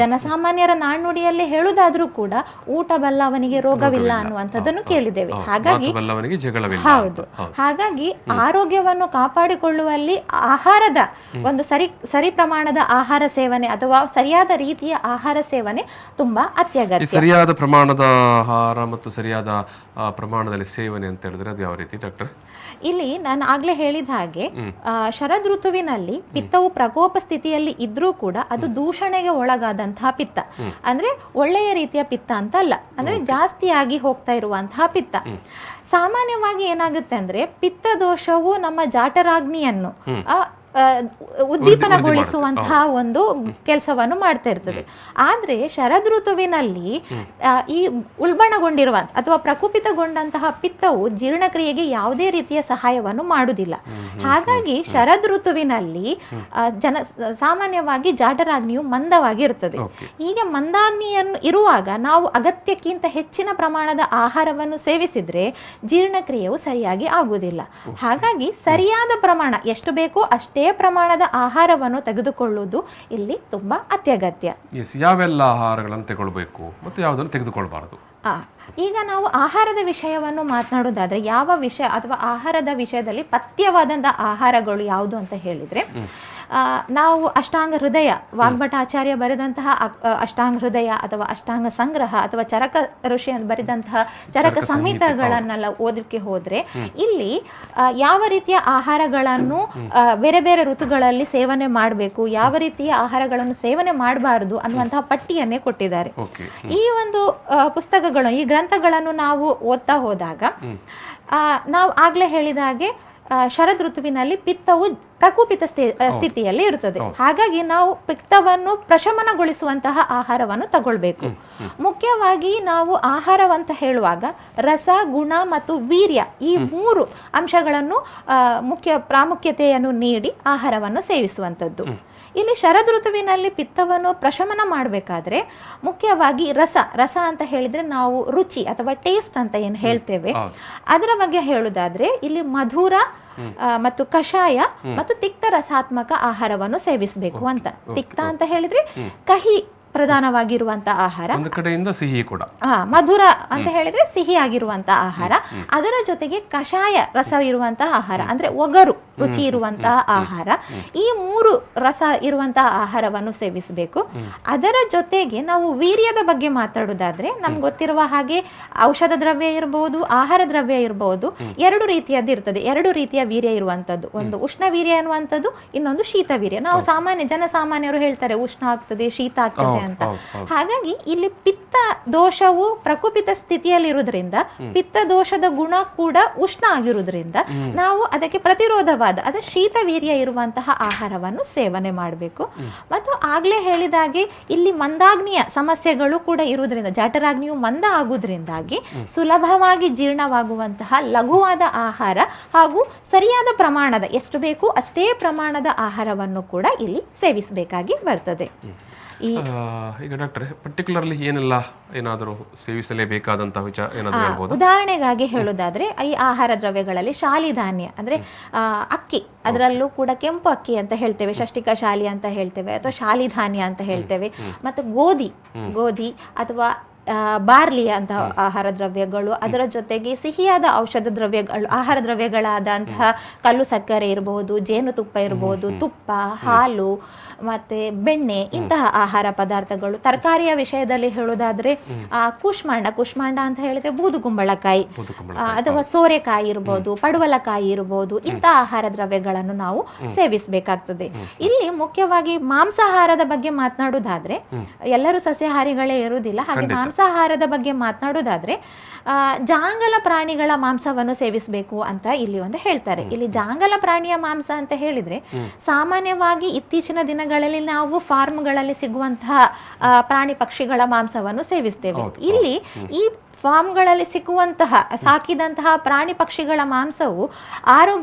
ಜನಸಾಮಾನ್ಯರ ನಾಣ್ಣುಡಿಯಲ್ಲಿ ಹೇಳುದಾದ್ರೂ ಕೂಡ ಊಟ ಬಲ್ಲವನಿಗೆ ರೋಗವಿಲ್ಲ ಅನ್ನುವಂಥದ್ದನ್ನು ಕೇಳಿದ್ದೇವೆ. ಹೌದು, ಹಾಗಾಗಿ ಆರೋಗ್ಯವನ್ನು ಕಾಪಾಡಿಕೊಳ್ಳುವಲ್ಲಿ ಆಹಾರದ ಒಂದು ಸರಿ ಪ್ರಮಾಣದ ಆಹಾರ ಸೇವನೆ ಅಥವಾ ಸರಿಯಾದ ರೀತಿಯ ಆಹಾರ ಸೇವನೆ ತುಂಬಾ ಅತ್ಯಗತ್ಯ. ಸರಿಯಾದ ಪ್ರಮಾಣದ ಆಹಾರ ಮತ್ತು ಸರಿಯಾದ ಪ್ರಮಾಣದಲ್ಲಿ ಸೇವನೆ ಅಂತ ಹೇಳಿದ್ರೆ ಅದು ಯಾವ ರೀತಿ ಡಾಕ್ಟರ್? ಇಲ್ಲಿ ನಾನು ಆಗ್ಲೇ ಹೇಳಿದ ಹಾಗೆ ಶರದ್ ಋತುವಿನಲ್ಲಿ ಪಿತ್ತವು ಪ್ರಕೋಪ ಸ್ಥಿತಿಯಲ್ಲಿ ಇದ್ರೂ ಕೂಡ ಅದು ದೂಷಣೆಗೆ ಒಳಗಾದಂತಹ ಪಿತ್ತ, ಅಂದ್ರೆ ಒಳ್ಳೆಯ ರೀತಿಯ ಪಿತ್ತ ಅಂತ ಅಲ್ಲ, ಅಂದ್ರೆ ಜಾಸ್ತಿಯಾಗಿ ಹೋಗ್ತಾ ಇರುವಂತಹ ಪಿತ್ತ. ಸಾಮಾನ್ಯವಾಗಿ ಏನಾಗುತ್ತೆ ಅಂದ್ರೆ ಪಿತ್ತ ದೋಷವು ನಮ್ಮ ಜಾಠರಾಗ್ನಿಯನ್ನು ಉದ್ದೀಪನಗೊಳಿಸುವಂತಹ ಒಂದು ಕೆಲಸವನ್ನು ಮಾಡ್ತಾ ಇರ್ತದೆ. ಆದ್ರೆ ಶರದ್ ಋತುವಿನಲ್ಲಿ ಈ ಉಲ್ಬಣಗೊಂಡಿರುವ ಅಥವಾ ಪ್ರಕುಪಿತಗೊಂಡಂತಹ ಪಿತ್ತವು ಜೀರ್ಣಕ್ರಿಯೆಗೆ ಯಾವುದೇ ರೀತಿಯ ಸಹಾಯವನ್ನು ಮಾಡುವುದಿಲ್ಲ. ಹಾಗಾಗಿ ಶರದ್ ಋತುವಿನಲ್ಲಿ ಸಾಮಾನ್ಯವಾಗಿ ಜಾಠರಾಗ್ನಿಯು ಮಂದವಾಗಿ ಇರ್ತದೆ. ಹೀಗೆ ಮಂದಾಗ್ನಿಯನ್ನು ಇರುವಾಗ ನಾವು ಅಗತ್ಯಕ್ಕಿಂತ ಹೆಚ್ಚಿನ ಪ್ರಮಾಣದ ಆಹಾರವನ್ನು ಸೇವಿಸಿದ್ರೆ ಜೀರ್ಣಕ್ರಿಯೆಯು ಸರಿಯಾಗಿ ಆಗುವುದಿಲ್ಲ. ಹಾಗಾಗಿ ಸರಿಯಾದ ಪ್ರಮಾಣ ಎಷ್ಟು ಬೇಕೋ ಅಷ್ಟೇ ಪ್ರಮಾಣದ ಆಹಾರವನ್ನು ತೆಗೆದುಕೊಳ್ಳುವುದು ಇಲ್ಲಿ ತುಂಬಾ ಅತ್ಯಗತ್ಯ. ಯಾವೆಲ್ಲ ಆಹಾರಗಳನ್ನು ತೆಗೊಳ್ಬೇಕು ಮತ್ತು ಯಾವುದನ್ನು ತೆಗೆದುಕೊಳ್ಳಬಾರದು? ಈಗ ನಾವು ಆಹಾರದ ವಿಷಯವನ್ನು ಮಾತನಾಡೋದಾದ್ರೆ ಯಾವ ವಿಷಯ ಅಥವಾ ಆಹಾರದ ವಿಷಯದಲ್ಲಿ ಪಥ್ಯವಾದಂತಹ ಆಹಾರಗಳು ಯಾವುದು ಅಂತ ಹೇಳಿದ್ರೆ ನಾವು ಅಷ್ಟಾಂಗ ಹೃದಯ, ವಾಗ್ಭಟಾಚಾರ್ಯ ಬರೆದಂತಹ ಅಷ್ಟಾಂಗ ಹೃದಯ ಅಥವಾ ಅಷ್ಟಾಂಗ ಸಂಗ್ರಹ ಅಥವಾ ಚರಕ ಋಷಿ ಬರೆದಂತಹ ಚರಕ ಸಂಹಿತಗಳನ್ನೆಲ್ಲ ಓದಲಿಕ್ಕೆ ಹೋದ್ರೆ ಇಲ್ಲಿ ಯಾವ ರೀತಿಯ ಆಹಾರಗಳನ್ನು ಬೇರೆ ಬೇರೆ ಋತುಗಳಲ್ಲಿ ಸೇವನೆ ಮಾಡಬೇಕು, ಯಾವ ರೀತಿಯ ಆಹಾರಗಳನ್ನು ಸೇವನೆ ಮಾಡಬಾರದು ಅನ್ನುವಂತಹ ಪಟ್ಟಿಯನ್ನೇ ಕೊಟ್ಟಿದ್ದಾರೆ. ಈ ಒಂದು ಪುಸ್ತಕಗಳು, ಈ ಗ್ರಂಥಗಳನ್ನು ನಾವು ಓದ್ತಾ ಹೋದಾಗ ನಾವು ಆಗ್ಲೇ ಹೇಳಿದ ಹಾಗೆ ಶರದ್ ಋತುವಿನಲ್ಲಿ ಪಿತ್ತವು ಪ್ರಕುಪಿತ ಸ್ಥಿತಿಯಲ್ಲಿ ಇರುತ್ತದೆ. ಹಾಗಾಗಿ ನಾವು ಪಿತ್ತವನ್ನು ಪ್ರಶಮನಗೊಳಿಸುವಂತಹ ಆಹಾರವನ್ನು ತಗೊಳ್ಬೇಕು. ಮುಖ್ಯವಾಗಿ ನಾವು ಆಹಾರವಂತ ಹೇಳುವಾಗ ರಸ, ಗುಣ ಮತ್ತು ವೀರ್ಯ ಈ 3 ಅಂಶಗಳನ್ನು ಮುಖ್ಯ ಪ್ರಾಮುಖ್ಯತೆಯನ್ನು ನೀಡಿ ಆಹಾರವನ್ನು ಸೇವಿಸುವಂಥದ್ದು. ಇಲ್ಲಿ ಶರದ್ ಋತುವಿನಲ್ಲಿ ಪಿತ್ತವನ್ನು ಪ್ರಶಮನ ಮಾಡಬೇಕಾದ್ರೆ ಮುಖ್ಯವಾಗಿ ರಸ ಅಂತ ಹೇಳಿದ್ರೆ ನಾವು ರುಚಿ ಅಥವಾ ಟೇಸ್ಟ್ ಅಂತ ಏನು ಹೇಳ್ತೇವೆ ಅದರ ಬಗ್ಗೆ ಹೇಳುವುದಾದ್ರೆ ಇಲ್ಲಿ ಮಧುರ ಮತ್ತು ಕಷಾಯ ಮತ್ತು ತಿಕ್ತ ರಸಾತ್ಮಕ ಆಹಾರವನ್ನು ಸೇವಿಸಬೇಕು ಅಂತ. ತಿಕ್ತ ಅಂತ ಹೇಳಿದ್ರೆ ಕಹಿ ಪ್ರಧಾನವಾಗಿರುವಂತ ಆಹಾರ, ಒಂದು ಕಡೆಯಿಂದ ಸಿಹಿ ಕೂಡ, ಮಧುರ ಅಂತ ಹೇಳಿದ್ರೆ ಸಿಹಿ ಆಗಿರುವಂತ ಆಹಾರ, ಅದರ ಜೊತೆಗೆ ಕಷಾಯ ರಸ ಇರುವಂತಹ ಆಹಾರ ಅಂದ್ರೆ ಒಗರು ರುಚಿ ಇರುವಂತಹ ಆಹಾರ. ಈ 3 ರಸ ಇರುವಂತಹ ಆಹಾರವನ್ನು ಸೇವಿಸಬೇಕು. ಅದರ ಜೊತೆಗೆ ನಾವು ವೀರ್ಯದ ಬಗ್ಗೆ ಮಾತಾಡೋದಾದ್ರೆ ನಮ್ಗೆ ಗೊತ್ತಿರುವ ಹಾಗೆ ಔಷಧ ದ್ರವ್ಯ ಇರಬಹುದು, ಆಹಾರ ದ್ರವ್ಯ ಇರಬಹುದು, 2 ರೀತಿಯದ್ದು ಇರ್ತದೆ. 2 ರೀತಿಯ ವೀರ್ಯ ಇರುವಂತದ್ದು, ಒಂದು ಉಷ್ಣ ವೀರ್ಯ ಅನ್ನುವಂಥದ್ದು, ಇನ್ನೊಂದು ಶೀತ ವೀರ್ಯ. ನಾವು ಜನಸಾಮಾನ್ಯರು ಹೇಳ್ತಾರೆ ಉಷ್ಣ ಆಗ್ತದೆ, ಶೀತ ಆಗ್ತದೆ ಅಂತ. ಹಾಗಾಗಿ ಇಲ್ಲಿ ಪಿತ್ತ ದೋಷವು ಪ್ರಕುಪಿತ ಸ್ಥಿತಿಯಲ್ಲಿ ಇರುವುದರಿಂದ ಪಿತ್ತ ದೋಷದ ಗುಣ ಕೂಡ ಉಷ್ಣ ಆಗಿರುವುದರಿಂದ ನಾವು ಅದಕ್ಕೆ ಪ್ರತಿರೋಧವಾದ ಶೀತ ವೀರ್ಯ ಇರುವಂತಹ ಆಹಾರವನ್ನು ಸೇವನೆ ಮಾಡಬೇಕು. ಮತ್ತು ಆಗ್ಲೇ ಹೇಳಿದಾಗೆ ಇಲ್ಲಿ ಮಂದಾಗ್ನಿಯ ಸಮಸ್ಯೆಗಳು ಕೂಡ ಇರುವುದರಿಂದ, ಜಠರಾಗ್ನಿಯು ಮಂದ ಆಗುವುದರಿಂದಾಗಿ ಸುಲಭವಾಗಿ ಜೀರ್ಣವಾಗುವಂತಹ ಲಘುವಾದ ಆಹಾರ ಹಾಗೂ ಸರಿಯಾದ ಪ್ರಮಾಣದ, ಎಷ್ಟು ಬೇಕು ಅಷ್ಟೇ ಪ್ರಮಾಣದ ಆಹಾರವನ್ನು ಕೂಡ ಇಲ್ಲಿ ಸೇವಿಸಬೇಕಾಗಿ ಬರ್ತದೆ. ಈಗ ಡಾಕ್ಟ್ರೆ ಪರ್ಟಿಕ್ಯುಲರ್ಲಿ ಏನಾದರೂ ಸೇವಿಸಲೇಬೇಕಾದಂತಹ ವಿಚಾರ ಏನಾದರೂ ಹೇಳ್ಬೋದು? ಉದಾಹರಣೆಗಾಗಿ ಹೇಳೋದಾದ್ರೆ ಈ ಆಹಾರ ದ್ರವ್ಯಗಳಲ್ಲಿ ಶಾಲಿಧಾನ್ಯ ಅಂದ್ರೆ ಅಕ್ಕಿ, ಅದರಲ್ಲೂ ಕೂಡ ಕೆಂಪು ಅಕ್ಕಿ ಅಂತ ಹೇಳ್ತೇವೆ, ಷಷ್ಟಿಕ ಶಾಲಿ ಅಂತ ಹೇಳ್ತೇವೆ ಅಥವಾ ಶಾಲಿಧಾನ್ಯ ಅಂತ ಹೇಳ್ತೇವೆ. ಮತ್ತು ಗೋಧಿ ಅಥವಾ ಬಾರ್ಲಿ ಅಂತ ಆಹಾರ ದ್ರವ್ಯಗಳು, ಅದರ ಜೊತೆಗೆ ಸಿಹಿಯಾದ ಔಷಧ ದ್ರವ್ಯಗಳು, ಆಹಾರ ದ್ರವ್ಯಗಳಾದಂತಹ ಕಲ್ಲು ಸಕ್ಕರೆ ಇರಬಹುದು, ಜೇನುತುಪ್ಪ ಇರಬಹುದು, ತುಪ್ಪ, ಹಾಲು ಮತ್ತೆ ಬೆಣ್ಣೆ, ಇಂತಹ ಆಹಾರ ಪದಾರ್ಥಗಳು. ತರಕಾರಿಯ ವಿಷಯದಲ್ಲಿ ಹೇಳೋದಾದ್ರೆ ಕುಷ್ಮಾಂಡ ಅಂತ ಹೇಳಿದ್ರೆ ಬೂದುಗುಂಬಳಕಾಯಿ ಅಥವಾ ಸೋರೆಕಾಯಿ ಇರ್ಬೋದು, ಪಡವಲಕಾಯಿ ಇರ್ಬೋದು, ಇಂತಹ ಆಹಾರ ದ್ರವ್ಯಗಳನ್ನು ನಾವು ಸೇವಿಸಬೇಕಾಗ್ತದೆ. ಇಲ್ಲಿ ಮುಖ್ಯವಾಗಿ ಮಾಂಸಾಹಾರದ ಬಗ್ಗೆ ಮಾತನಾಡುವುದಾದ್ರೆ, ಎಲ್ಲರೂ ಸಸ್ಯಾಹಾರಿಗಳೇ ಇರುವುದಿಲ್ಲ, ಹಾಗೆ ಮಾಂಸಾಹಾರದ ಬಗ್ಗೆ ಮಾತನಾಡುವುದಾದ್ರೆ ಜಾಂಗಲ ಪ್ರಾಣಿಗಳ ಮಾಂಸವನ್ನು ಸೇವಿಸಬೇಕು ಅಂತ ಇಲ್ಲಿ ಒಂದು ಹೇಳ್ತಾರೆ. ಇಲ್ಲಿ ಜಾಂಗಲ ಪ್ರಾಣಿಯ ಮಾಂಸ ಅಂತ ಹೇಳಿದ್ರೆ ಸಾಮಾನ್ಯವಾಗಿ ಇತ್ತೀಚಿನ ದಿನಗಳಲ್ಲಿ ನಾವು ಫಾರ್ಮ್ಗಳಲ್ಲಿ ಸಿಗುವಂತಹ ಪ್ರಾಣಿ ಪಕ್ಷಿಗಳ ಮಾಂಸವನ್ನು ಸೇವಿಸ್ತೇವೆ. ಇಲ್ಲಿ ಈ ಫಾರ್ಮ್ಗಳಲ್ಲಿ ಸಿಕ್ಕುವಂತಹ ಸಾಕಿದಂತಹ ಪ್ರಾಣಿ ಪಕ್ಷಿಗಳ ಮಾಂಸವು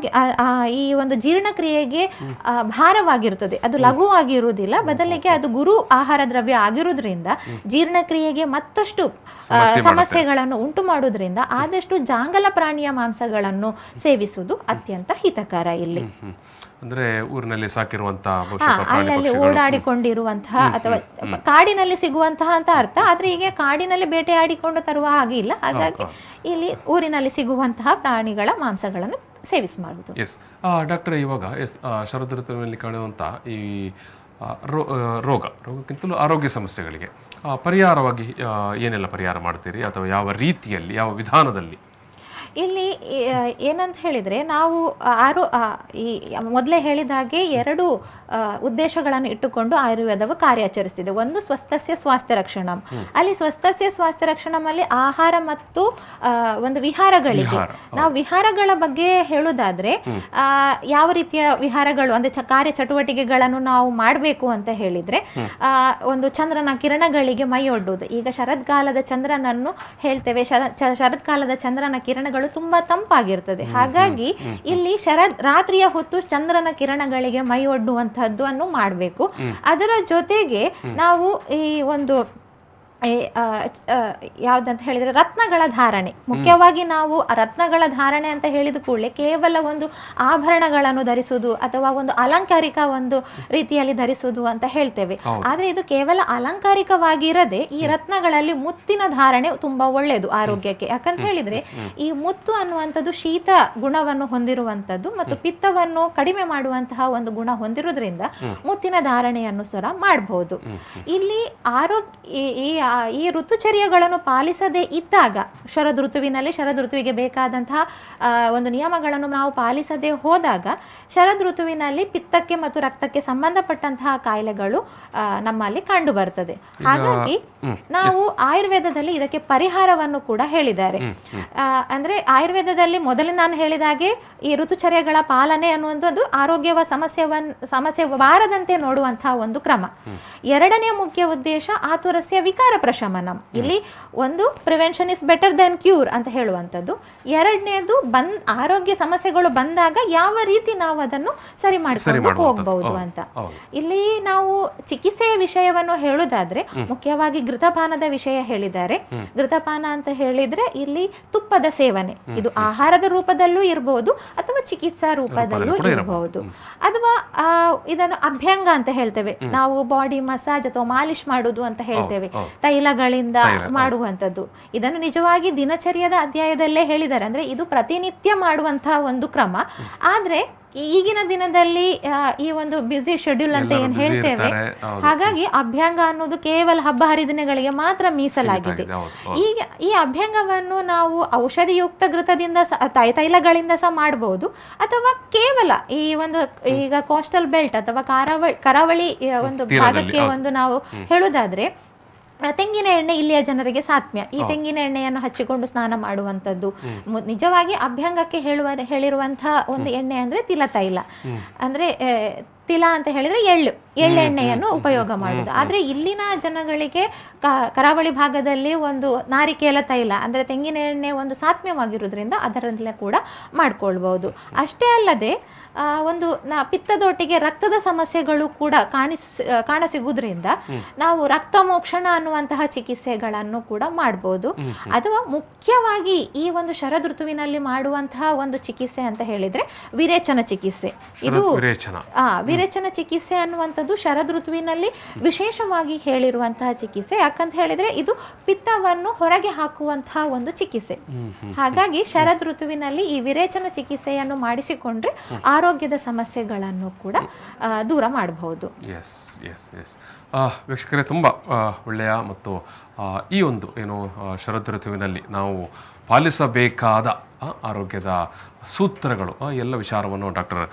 ಈ ಒಂದು ಜೀರ್ಣಕ್ರಿಯೆಗೆ ಭಾರವಾಗಿರುತ್ತದೆ, ಅದು ಲಘುವಾಗಿರುವುದಿಲ್ಲ. ಬದಲಿಗೆ ಅದು ಗುರು ಆಹಾರ ದ್ರವ್ಯ ಆಗಿರುವುದರಿಂದ ಜೀರ್ಣಕ್ರಿಯೆಗೆ ಮತ್ತಷ್ಟು ಸಮಸ್ಯೆಗಳನ್ನು ಉಂಟು ಮಾಡುವುದರಿಂದ ಆದಷ್ಟು ಜಾಂಗಲ ಪ್ರಾಣಿಯ ಮಾಂಸಗಳನ್ನು ಸೇವಿಸುವುದು ಅತ್ಯಂತ ಹಿತಕರ. ಇಲ್ಲಿ ಅಂದ್ರೆ ಊರಿನಲ್ಲಿ ಸಾಕಿರುವಂತಹ ಅಲ್ಲಲ್ಲಿ ಓಡಾಡಿಕೊಂಡಿರುವಂತಹ ಅಥವಾ ಕಾಡಿನಲ್ಲಿ ಸಿಗುವಂತಹ ಅಂತ ಅರ್ಥ. ಆದ್ರೆ ಈಗ ಕಾಡಿನಲ್ಲಿ ಬೇಟೆಯಾಡಿಕೊಂಡು ತರುವ ಹಾಗೆ ಇಲ್ಲ, ಹಾಗಾಗಿ ಇಲ್ಲಿ ಊರಿನಲ್ಲಿ ಸಿಗುವಂತಹ ಪ್ರಾಣಿಗಳ ಮಾಂಸಗಳನ್ನು ಸೇವಿಸ್ ಮಾಡುದು. ಡಾಕ್ಟರ್, ಇವಾಗ ಶರದ್ ಋತುವಿನಲ್ಲಿ ಕಾಣುವಂತಹ ಈ ರೋಗಕ್ಕಿಂತಲೂ ಆರೋಗ್ಯ ಸಮಸ್ಯೆಗಳಿಗೆ ಪರಿಹಾರವಾಗಿ ಏನೆಲ್ಲ ಪರಿಹಾರ ಮಾಡ್ತೀರಿ ಅಥವಾ ಯಾವ ರೀತಿಯಲ್ಲಿ, ಯಾವ ವಿಧಾನದಲ್ಲಿ? ಇಲ್ಲಿ ಏನಂತ ಹೇಳಿದರೆ ನಾವು ಈ ಮೊದಲೇ ಹೇಳಿದ ಹಾಗೆ 2 ಉದ್ದೇಶಗಳನ್ನು ಇಟ್ಟುಕೊಂಡು ಆಯುರ್ವೇದವು ಕಾರ್ಯಾಚರಿಸ್ತಿದೆ. ಒಂದು ಸ್ವಸ್ಥಸ್ಯ ಸ್ವಾಸ್ಥ್ಯ ರಕ್ಷಣಂ, ಅಲ್ಲಿ ಸ್ವಸ್ಥಸ್ಯ ಸ್ವಾಸ್ಥ್ಯ ರಕ್ಷಣಮಲ್ಲಿ ಆಹಾರ ಮತ್ತು ಒಂದು ವಿಹಾರಗಳಿಗೆ, ನಾವು ವಿಹಾರಗಳ ಬಗ್ಗೆ ಹೇಳೋದಾದ್ರೆ ಯಾವ ರೀತಿಯ ವಿಹಾರಗಳು ಅಂದರೆ ಕಾರ್ಯಚಟುವಟಿಕೆಗಳನ್ನು ನಾವು ಮಾಡಬೇಕು ಅಂತ ಹೇಳಿದರೆ, ಒಂದು ಚಂದ್ರನ ಕಿರಣಗಳಿಗೆ ಮೈಯೊಡ್ಡುವುದು. ಈಗ ಶರತ್ಕಾಲದ ಚಂದ್ರನನ್ನು ಹೇಳ್ತೇವೆ, ಶರತ್ಕಾಲದ ಚಂದ್ರನ ಕಿರಣಗಳು ತುಂಬಾ ತಂಪಾಗಿರ್ತದೆ. ಹಾಗಾಗಿ ಇಲ್ಲಿ ರಾತ್ರಿಯ ಹೊತ್ತು ಚಂದ್ರನ ಕಿರಣಗಳಿಗೆ ಮೈ ಒಡ್ಡುವಂತಹದ್ದು ಅನ್ನು ಮಾಡಬೇಕು. ಅದರ ಜೊತೆಗೆ ನಾವು ಈ ಒಂದು ಯಾವುದಂತ ಹೇಳಿದರೆ ರತ್ನಗಳ ಧಾರಣೆ, ಮುಖ್ಯವಾಗಿ ನಾವು ರತ್ನಗಳ ಧಾರಣೆ ಅಂತ ಹೇಳಿದ ಕೂಡಲೇ ಕೇವಲ ಒಂದು ಆಭರಣಗಳನ್ನು ಧರಿಸುವುದು ಅಥವಾ ಒಂದು ಅಲಂಕಾರಿಕ ಒಂದು ರೀತಿಯಲ್ಲಿ ಧರಿಸುವುದು ಅಂತ ಹೇಳ್ತೇವೆ. ಆದರೆ ಇದು ಕೇವಲ ಅಲಂಕಾರಿಕವಾಗಿರದೆ ಈ ರತ್ನಗಳಲ್ಲಿ ಮುತ್ತಿನ ಧಾರಣೆ ತುಂಬಾ ಒಳ್ಳೆಯದು ಆರೋಗ್ಯಕ್ಕೆ. ಯಾಕಂತ ಹೇಳಿದ್ರೆ ಈ ಮುತ್ತು ಅನ್ನುವಂಥದ್ದು ಶೀತ ಗುಣವನ್ನು ಹೊಂದಿರುವಂಥದ್ದು ಮತ್ತು ಪಿತ್ತವನ್ನು ಕಡಿಮೆ ಮಾಡುವಂತಹ ಒಂದು ಗುಣ ಹೊಂದಿರುವುದರಿಂದ ಮುತ್ತಿನ ಧಾರಣೆಯನ್ನು ಸಹ ಮಾಡಬಹುದು. ಇಲ್ಲಿ ಈ ಈ ಋತುಚರ್ಯಗಳನ್ನು ಪಾಲಿಸದೇ ಇದ್ದಾಗ, ಶರದ್ ಋತುವಿಗೆ ಬೇಕಾದಂತಹ ಒಂದು ನಿಯಮಗಳನ್ನು ನಾವು ಪಾಲಿಸದೇ ಹೋದಾಗ ಶರದ್ ಋತುವಿನಲ್ಲಿ ಪಿತ್ತಕ್ಕೆ ಮತ್ತು ರಕ್ತಕ್ಕೆ ಸಂಬಂಧಪಟ್ಟಂತಹ ಕಾಯಿಲೆಗಳು ನಮ್ಮಲ್ಲಿ ಕಂಡು ಬರ್ತದೆ. ಹಾಗಾಗಿ ನಾವು ಆಯುರ್ವೇದದಲ್ಲಿ ಇದಕ್ಕೆ ಪರಿಹಾರವನ್ನು ಕೂಡ ಹೇಳಿದ್ದಾರೆ. ಅಂದ್ರೆ ಆಯುರ್ವೇದದಲ್ಲಿ ಮೊದಲು ನಾನು ಹೇಳಿದಾಗೆ ಈ ಋತುಚರ್ಯಗಳ ಪಾಲನೆ ಅನ್ನುವಂಥದ್ದು ಆರೋಗ್ಯವ ಸಮಸ್ಯೆ ಬಾರದಂತೆ ನೋಡುವಂತಹ ಒಂದು ಕ್ರಮ. ಎರಡನೇ ಮುಖ್ಯ ಉದ್ದೇಶ ಆತುರಸ್ಯ ವಿಕಾರ ಪ್ರಶಮನಂ. ಇಲ್ಲಿ ಒಂದು prevention is better then cure ಅಂತ ಹೇಳುವಂಥದ್ದು. ಎರಡನೇದು ಆರೋಗ್ಯ ಸಮಸ್ಯೆಗಳು ಬಂದಾಗ ಯಾವ ರೀತಿ ನಾವು ಅದನ್ನು ಸರಿ ಮಾಡಿಕೊಂಡು ಹೋಗಬಹುದು ಅಂತ. ಇಲ್ಲಿ ನಾವು ಚಿಕಿತ್ಸೆಯ ವಿಷಯವನ್ನು ಹೇಳುವುದಾದ್ರೆ ಮುಖ್ಯವಾಗಿ ಘೃತಪಾನದ ವಿಷಯ ಹೇಳಿದ್ದಾರೆ. ಘೃತಪಾನ ಅಂತ ಹೇಳಿದ್ರೆ ಇಲ್ಲಿ ತುಪ್ಪದ ಸೇವನೆ, ಇದು ಆಹಾರದ ರೂಪದಲ್ಲೂ ಇರಬಹುದು ಅಥವಾ ಚಿಕಿತ್ಸಾ ರೂಪದಲ್ಲೂ ಇರಬಹುದು. ಅಥವಾ ಇದನ್ನು ಅಭ್ಯಂಗ ಅಂತ ಹೇಳ್ತೇವೆ ನಾವು, ಬಾಡಿ ಮಸಾಜ್ ಅಥವಾ ಮಾಲಿಶ್ ಮಾಡುವುದು ಅಂತ ಹೇಳ್ತೇವೆ, ತೈಲಗಳಿಂದ ಮಾಡುವಂಥದ್ದು. ಇದನ್ನು ನಿಜವಾಗಿ ದಿನಚರ್ಯದ ಅಧ್ಯಾಯದಲ್ಲೇ ಹೇಳಿದ್ದಾರೆ. ಅಂದ್ರೆ ಇದು ಪ್ರತಿನಿತ್ಯ ಮಾಡುವಂತಹ ಒಂದು ಕ್ರಮ. ಆದ್ರೆ ಈಗಿನ ದಿನದಲ್ಲಿ ಈ ಒಂದು ಬ್ಯುಸಿ ಶೆಡ್ಯೂಲ್ ಅಂತ ಏನ್ ಹೇಳ್ತೇವೆ, ಹಾಗಾಗಿ ಅಭ್ಯಂಗ ಅನ್ನೋದು ಕೇವಲ ಹಬ್ಬ ಹರಿದಿನಗಳಿಗೆ ಮಾತ್ರ ಮೀಸಲಾಗಿದೆ. ಈಗ ಈ ಅಭ್ಯಂಗವನ್ನು ನಾವು ಔಷಧಿಯುಕ್ತ ಘೃತದಿಂದ ತೈಲಗಳಿಂದ ಸಹ ಮಾಡಬಹುದು, ಅಥವಾ ಕೇವಲ ಈ ಒಂದು ಈಗ ಕೋಸ್ಟಲ್ ಬೆಲ್ಟ್ ಅಥವಾ ಕರಾವಳಿ ಒಂದು ಭಾಗಕ್ಕೆ ಒಂದು ನಾವು ಹೇಳುವುದಾದ್ರೆ ತೆಂಗಿನ ಎಣ್ಣೆ ಇಲ್ಲಿಯ ಜನರಿಗೆ ಸಾತ್ಮ್ಯ. ಈ ತೆಂಗಿನ ಎಣ್ಣೆಯನ್ನು ಹಚ್ಚಿಕೊಂಡು ಸ್ನಾನ ಮಾಡುವಂಥದ್ದು. ನಿಜವಾಗಿ ಅಭ್ಯಂಗಕ್ಕೆ ಹೇಳಿರುವಂತಹ ಒಂದು ಎಣ್ಣೆ ಅಂದ್ರೆ ತಿಲತೈಲ. ಅಂದ್ರೆ ತಿಲ ಅಂತ ಹೇಳಿದ್ರೆ ಎಳ್ಳೆಣ್ಣೆಯನ್ನು ಉಪಯೋಗ ಮಾಡುವುದು. ಆದರೆ ಇಲ್ಲಿನ ಜನಗಳಿಗೆ ಕರಾವಳಿ ಭಾಗದಲ್ಲಿ ಒಂದು ನಾರಿಕೇಲ ತೈಲ ಅಂದರೆ ತೆಂಗಿನ ಎಣ್ಣೆ ಒಂದು ಸಾತ್ಮ್ಯವಾಗಿರೋದ್ರಿಂದ ಅದರಲ್ಲೇ ಕೂಡ ಮಾಡ್ಕೊಳ್ಬಹುದು. ಅಷ್ಟೇ ಅಲ್ಲದೆ ಒಂದು ಪಿತ್ತದೊಟ್ಟಿಗೆ ರಕ್ತದ ಸಮಸ್ಯೆಗಳು ಕೂಡ ಕಾಣಸಿಗುವುದರಿಂದ ನಾವು ರಕ್ತ ಮೋಕ್ಷಣ ಅನ್ನುವಂತಹ ಚಿಕಿತ್ಸೆಗಳನ್ನು ಕೂಡ ಮಾಡ್ಬೋದು. ಅಥವಾ ಮುಖ್ಯವಾಗಿ ಈ ಒಂದು ಶರದ್ ಋತುವಿನಲ್ಲಿ ಮಾಡುವಂತಹ ಒಂದು ಚಿಕಿತ್ಸೆ ಅಂತ ಹೇಳಿದ್ರೆ ವಿರೇಚನ ಚಿಕಿತ್ಸೆ. ಇದು ವಿರೇಚನ ಚಿಕಿತ್ಸೆ ಅನ್ನುವಂಥದ್ದು ಶರದ್ ಋತುವಿನಲ್ಲಿ ವಿಶೇಷವಾಗಿ ಹೇಳಿರುವಂತಹ ಚಿಕಿತ್ಸೆ. ಯಾಕಂತ ಹೇಳಿದ್ರೆ ಇದು ಪಿತ್ತವನ್ನು ಹೊರಗೆ ಹಾಕುವಂತಹ ಒಂದು ಚಿಕಿತ್ಸೆ. ಹಾಗಾಗಿ ಶರದ್ ಋತುವಿನಲ್ಲಿ ಈ ವಿರೇಚನ ಚಿಕಿತ್ಸೆಯನ್ನು ಮಾಡಿಸಿಕೊಂಡ್ರೆ ಆರೋಗ್ಯದ ಸಮಸ್ಯೆಗಳನ್ನು ಕೂಡ ದೂರ ಮಾಡಬಹುದು. ವೀಕ್ಷಕರೇ, ತುಂಬ ಒಳ್ಳೆಯ ಮತ್ತು ಈ ಒಂದು ಏನು ಶರದ್ ಋತುವಿನಲ್ಲಿ ನಾವು ಪಾಲಿಸಬೇಕಾದ ಆರೋಗ್ಯದ ಸೂತ್ರಗಳು ಎಲ್ಲ ವಿಚಾರವನ್ನು ಡಾಕ್ಟರ್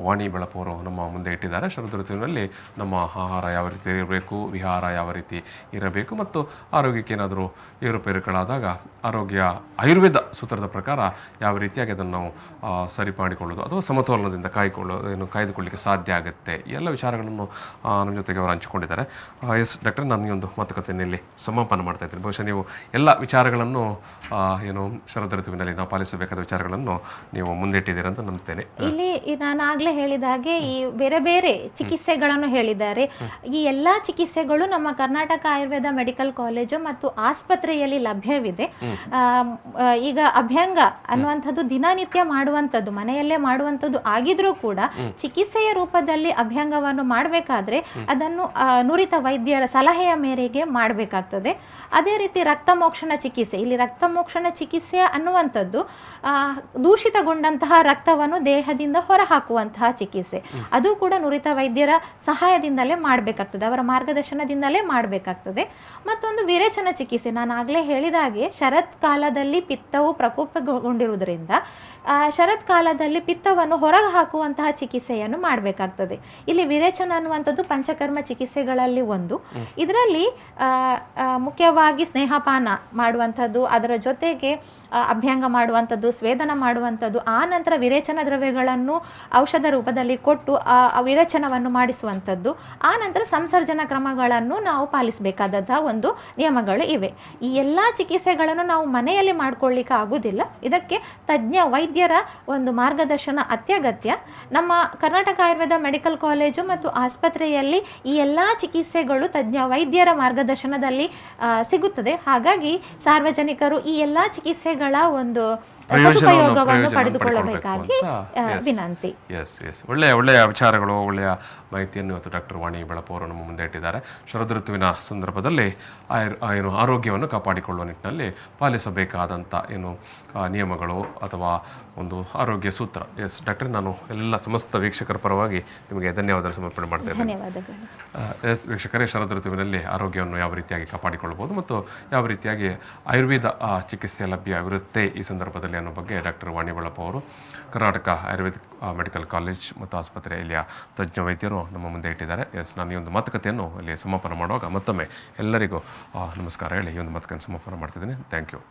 ವಾಣಿ ಬೆಳಪು ಅವರು ನಮ್ಮ ಮುಂದೆ ಇಟ್ಟಿದ್ದಾರೆ. ಶರದ್ ಋತುವಿನಲ್ಲಿ ನಮ್ಮ ಆಹಾರ ಯಾವ ರೀತಿ ಇರಬೇಕು, ವಿಹಾರ ಯಾವ ರೀತಿ ಇರಬೇಕು ಮತ್ತು ಆರೋಗ್ಯಕ್ಕೆ ಏನಾದರೂ ಏರುಪೇರುಗಳಾದಾಗ ಆಯುರ್ವೇದ ಸೂತ್ರದ ಪ್ರಕಾರ ಯಾವ ರೀತಿಯಾಗಿ ಅದನ್ನು ನಾವು ಸರಿ ಮಾಡಿಕೊಳ್ಳೋದು ಅಥವಾ ಸಮತೋಲನದಿಂದ ಕಾಯ್ದುಕೊಳ್ಳಲಿಕ್ಕೆ ಸಾಧ್ಯ ಆಗುತ್ತೆ, ಈ ಎಲ್ಲ ವಿಚಾರಗಳನ್ನು ನಮ್ಮ ಜೊತೆಗೆ ಅವರು ಹಂಚಿಕೊಂಡಿದ್ದಾರೆ. ಎಸ್ ಡಾಕ್ಟರ್, ನಾನು ಈ ಒಂದು ಮಾತುಕತೆಯಲ್ಲಿ ಸಮಾಪನ ಮಾಡ್ತಾ ಇದ್ದೀನಿ. ಬಹುಶಃ ನೀವು ಎಲ್ಲ ವಿಚಾರಗಳನ್ನು ಏನು ಶರದ್ ಋತುವಿನಲ್ಲಿ ನಾವು ಪಾಲಿಸಬೇಕಾದ ವಿಚಾರಗಳನ್ನು ನೀವು ಮುಂದಿಟ್ಟಿದ್ದೀರ ಅಂತ ನಂಬ್ತೇನೆ. ಇಲ್ಲಿ ನಾನು ಆಗ್ಲೇ ಹೇಳಿದ ಹಾಗೆ ಈ ಬೇರೆ ಬೇರೆ ಚಿಕಿತ್ಸೆಗಳನ್ನು ಹೇಳಿದ್ದಾರೆ. ಈ ಎಲ್ಲಾ ಚಿಕಿತ್ಸೆಗಳು ನಮ್ಮ ಕರ್ನಾಟಕ ಆಯುರ್ವೇದ ಮೆಡಿಕಲ್ ಕಾಲೇಜು ಮತ್ತು ಆಸ್ಪತ್ರೆಯಲ್ಲಿ ಲಭ್ಯವಿದೆ. ಈಗ ಅಭ್ಯಂಗ ಅನ್ನುವಂಥದ್ದು ದಿನನಿತ್ಯ ಮಾಡುವಂಥದ್ದು, ಮನೆಯಲ್ಲೇ ಮಾಡುವಂಥದ್ದು ಆಗಿದ್ರೂ ಕೂಡ ಚಿಕಿತ್ಸೆಯ ರೂಪದಲ್ಲಿ ಅಭ್ಯಂಗವನ್ನು ಮಾಡಬೇಕಾದ್ರೆ ಅದನ್ನು ನುರಿತ ವೈದ್ಯರ ಸಲಹೆಯ ಮೇರೆಗೆ ಮಾಡಬೇಕಾಗ್ತದೆ. ಅದೇ ರೀತಿ ರಕ್ತಮೋಕ್ಷಣ ಚಿಕಿತ್ಸೆ, ಇಲ್ಲಿ ರಕ್ತಮೋಕ್ಷಣ ಚಿಕಿತ್ಸೆ ಅನ್ನುವಂಥದ್ದು ದೂಷಿತಗೊಂಡಂತಹ ರಕ್ತವನ್ನು ದೇಹದಿಂದ ಹೊರಹಾಕುವಂತಹ ಚಿಕಿತ್ಸೆ. ಅದು ಕೂಡ ನುರಿತ ವೈದ್ಯರ ಸಹಾಯದಿಂದಲೇ ಮಾಡಬೇಕಾಗ್ತದೆ, ಅವರ ಮಾರ್ಗದರ್ಶನದಿಂದಲೇ ಮಾಡಬೇಕಾಗ್ತದೆ. ಮತ್ತೊಂದು ವಿರೇಚನ ಚಿಕಿತ್ಸೆ, ನಾನು ಆಗಲೇ ಹೇಳಿದಾಗೆ ಶರತ್ ಕಾಲದಲ್ಲಿ ಪಿತ್ತವು ಪ್ರಕೋಪಗೊಂಡಿರುವುದರಿಂದ ಶರತ್ ಕಾಲದಲ್ಲಿ ಪಿತ್ತವನ್ನು ಹೊರಗೆ ಹಾಕುವಂತಹ ಚಿಕಿತ್ಸೆಯನ್ನು ಮಾಡಬೇಕಾಗ್ತದೆ. ಇಲ್ಲಿ ವಿರೇಚನ ಅನ್ನುವಂಥದ್ದು ಪಂಚಕರ್ಮ ಚಿಕಿತ್ಸೆಗಳಲ್ಲಿ ಒಂದು. ಇದರಲ್ಲಿ ಮುಖ್ಯವಾಗಿ ಸ್ನೇಹಪಾನ ಮಾಡುವಂಥದ್ದು, ಅದರ ಜೊತೆಗೆ ಅಭ್ಯಂಗ ಮಾಡುವಂಥದ್ದು, ಸ್ವೇದನ ಮಾಡುವಂಥದ್ದು, ಆ ನಂತರ ವಿರೇಚನ ದ್ರವ್ಯಗಳನ್ನು ಔಷಧ ರೂಪದಲ್ಲಿ ಕೊಟ್ಟು ಆ ವಿರೇಚನವನ್ನು ಮಾಡಿಸುವಂಥದ್ದು, ಆ ನಂತರ ಸಂಸರ್ಜನ ಕ್ರಮಗಳನ್ನು ನಾವು ಪಾಲಿಸಬೇಕಾದಂತಹ ಒಂದು ನಿಯಮಗಳು ಇವೆ. ಈ ಎಲ್ಲ ಚಿಕಿತ್ಸೆಗಳನ್ನು ನಾವು ಮನೆಯಲ್ಲಿ ಮಾಡ್ಕೊಳ್ಳಿಕ್ಕೆ ಆಗುವುದಿಲ್ಲ. ಇದಕ್ಕೆ ತಜ್ಞ ವೈದ್ಯರ ಒಂದು ಮಾರ್ಗದರ್ಶನ ಅತ್ಯಗತ್ಯ. ನಮ್ಮ ಕರ್ನಾಟಕ ಆಯುರ್ವೇದ ಮೆಡಿಕಲ್ ಕಾಲೇಜು ಮತ್ತು ಆಸ್ಪತ್ರೆಯಲ್ಲಿ ಈ ಎಲ್ಲ ಚಿಕಿತ್ಸೆಗಳು ತಜ್ಞ ವೈದ್ಯರ ಮಾರ್ಗದರ್ಶನದಲ್ಲಿ ಸಿಗುತ್ತದೆ. ಹಾಗಾಗಿ ಸಾರ್ವಜನಿಕರು ಈ ಎಲ್ಲ ಚಿಕಿತ್ಸೆಗಳ ಒಂದು ಸದುಪಯೋಗವನ್ನು ಪಡೆದುಕೊಳ್ಳಬೇಕಾಗಿ ವಿನಂತಿ. ಎಸ್ ಒಳ್ಳೆಯ ವಿಚಾರಗಳು, ಒಳ್ಳೆಯ ಮಾಹಿತಿಯನ್ನು ಇವತ್ತು ಡಾಕ್ಟರ್ ವಾಣಿ ಬೆಳಪು ಅವರು ನಮ್ಮ ಮುಂದೆ ಇಟ್ಟಿದ್ದಾರೆ. ಶರದ್ ಋತುವಿನ ಸಂದರ್ಭದಲ್ಲಿ ಏನು ಆರೋಗ್ಯವನ್ನು ಕಾಪಾಡಿಕೊಳ್ಳುವ ನಿಟ್ಟಿನಲ್ಲಿ ಪಾಲಿಸಬೇಕಾದಂಥ ಏನು ನಿಯಮಗಳು ಅಥವಾ ಒಂದು ಆರೋಗ್ಯ ಸೂತ್ರ. ಎಸ್ ಡಾಕ್ಟರ್, ನಾನು ಎಲ್ಲ ಸಮಸ್ತ ವೀಕ್ಷಕರ ಪರವಾಗಿ ನಿಮಗೆ ಧನ್ಯವಾದ ಸಮರ್ಪಣೆ ಮಾಡ್ತೇನೆ. ಧನ್ಯವಾದಗಳು. ಎಸ್ ವೀಕ್ಷಕರೇ, ಶರದ್ ಋತುವಿನಲ್ಲಿ ಆರೋಗ್ಯವನ್ನು ಯಾವ ರೀತಿಯಾಗಿ ಕಾಪಾಡಿಕೊಳ್ಳಬಹುದು ಮತ್ತು ಯಾವ ರೀತಿಯಾಗಿ ಆಯುರ್ವೇದ ಚಿಕಿತ್ಸೆ ಲಭ್ಯವಿರುತ್ತೆ ಈ ಸಂದರ್ಭದಲ್ಲಿ ಅನ್ನೋ ಬಗ್ಗೆ ಡಾಕ್ಟರ್ ವಾಣಿ ಬೆಳಪು ಅವರು, ಕರ್ನಾಟಕ ಆಯುರ್ವೇದಿಕ್ ಮೆಡಿಕಲ್ ಕಾಲೇಜ್ ಮತ್ತು ಆಸ್ಪತ್ರೆ ಇಲ್ಲಿಯ ತಜ್ಞ ವೈದ್ಯರು ನಮ್ಮ ಮುಂದೆ ಇಟ್ಟಿದ್ದಾರೆ. ಎಸ್, ನಾನು ಈ ಒಂದು ಮಾತುಕತೆಯನ್ನು ಇಲ್ಲಿ ಸಮಾಪನ ಮಾಡುವಾಗ ಮತ್ತೊಮ್ಮೆ ಎಲ್ಲರಿಗೂ ನಮಸ್ಕಾರ ಹೇಳಿ ಈ ಒಂದು ಮಾತುಕತೆ ಸಮಾಪನ ಮಾಡ್ತಿದ್ದೀನಿ. Thank you.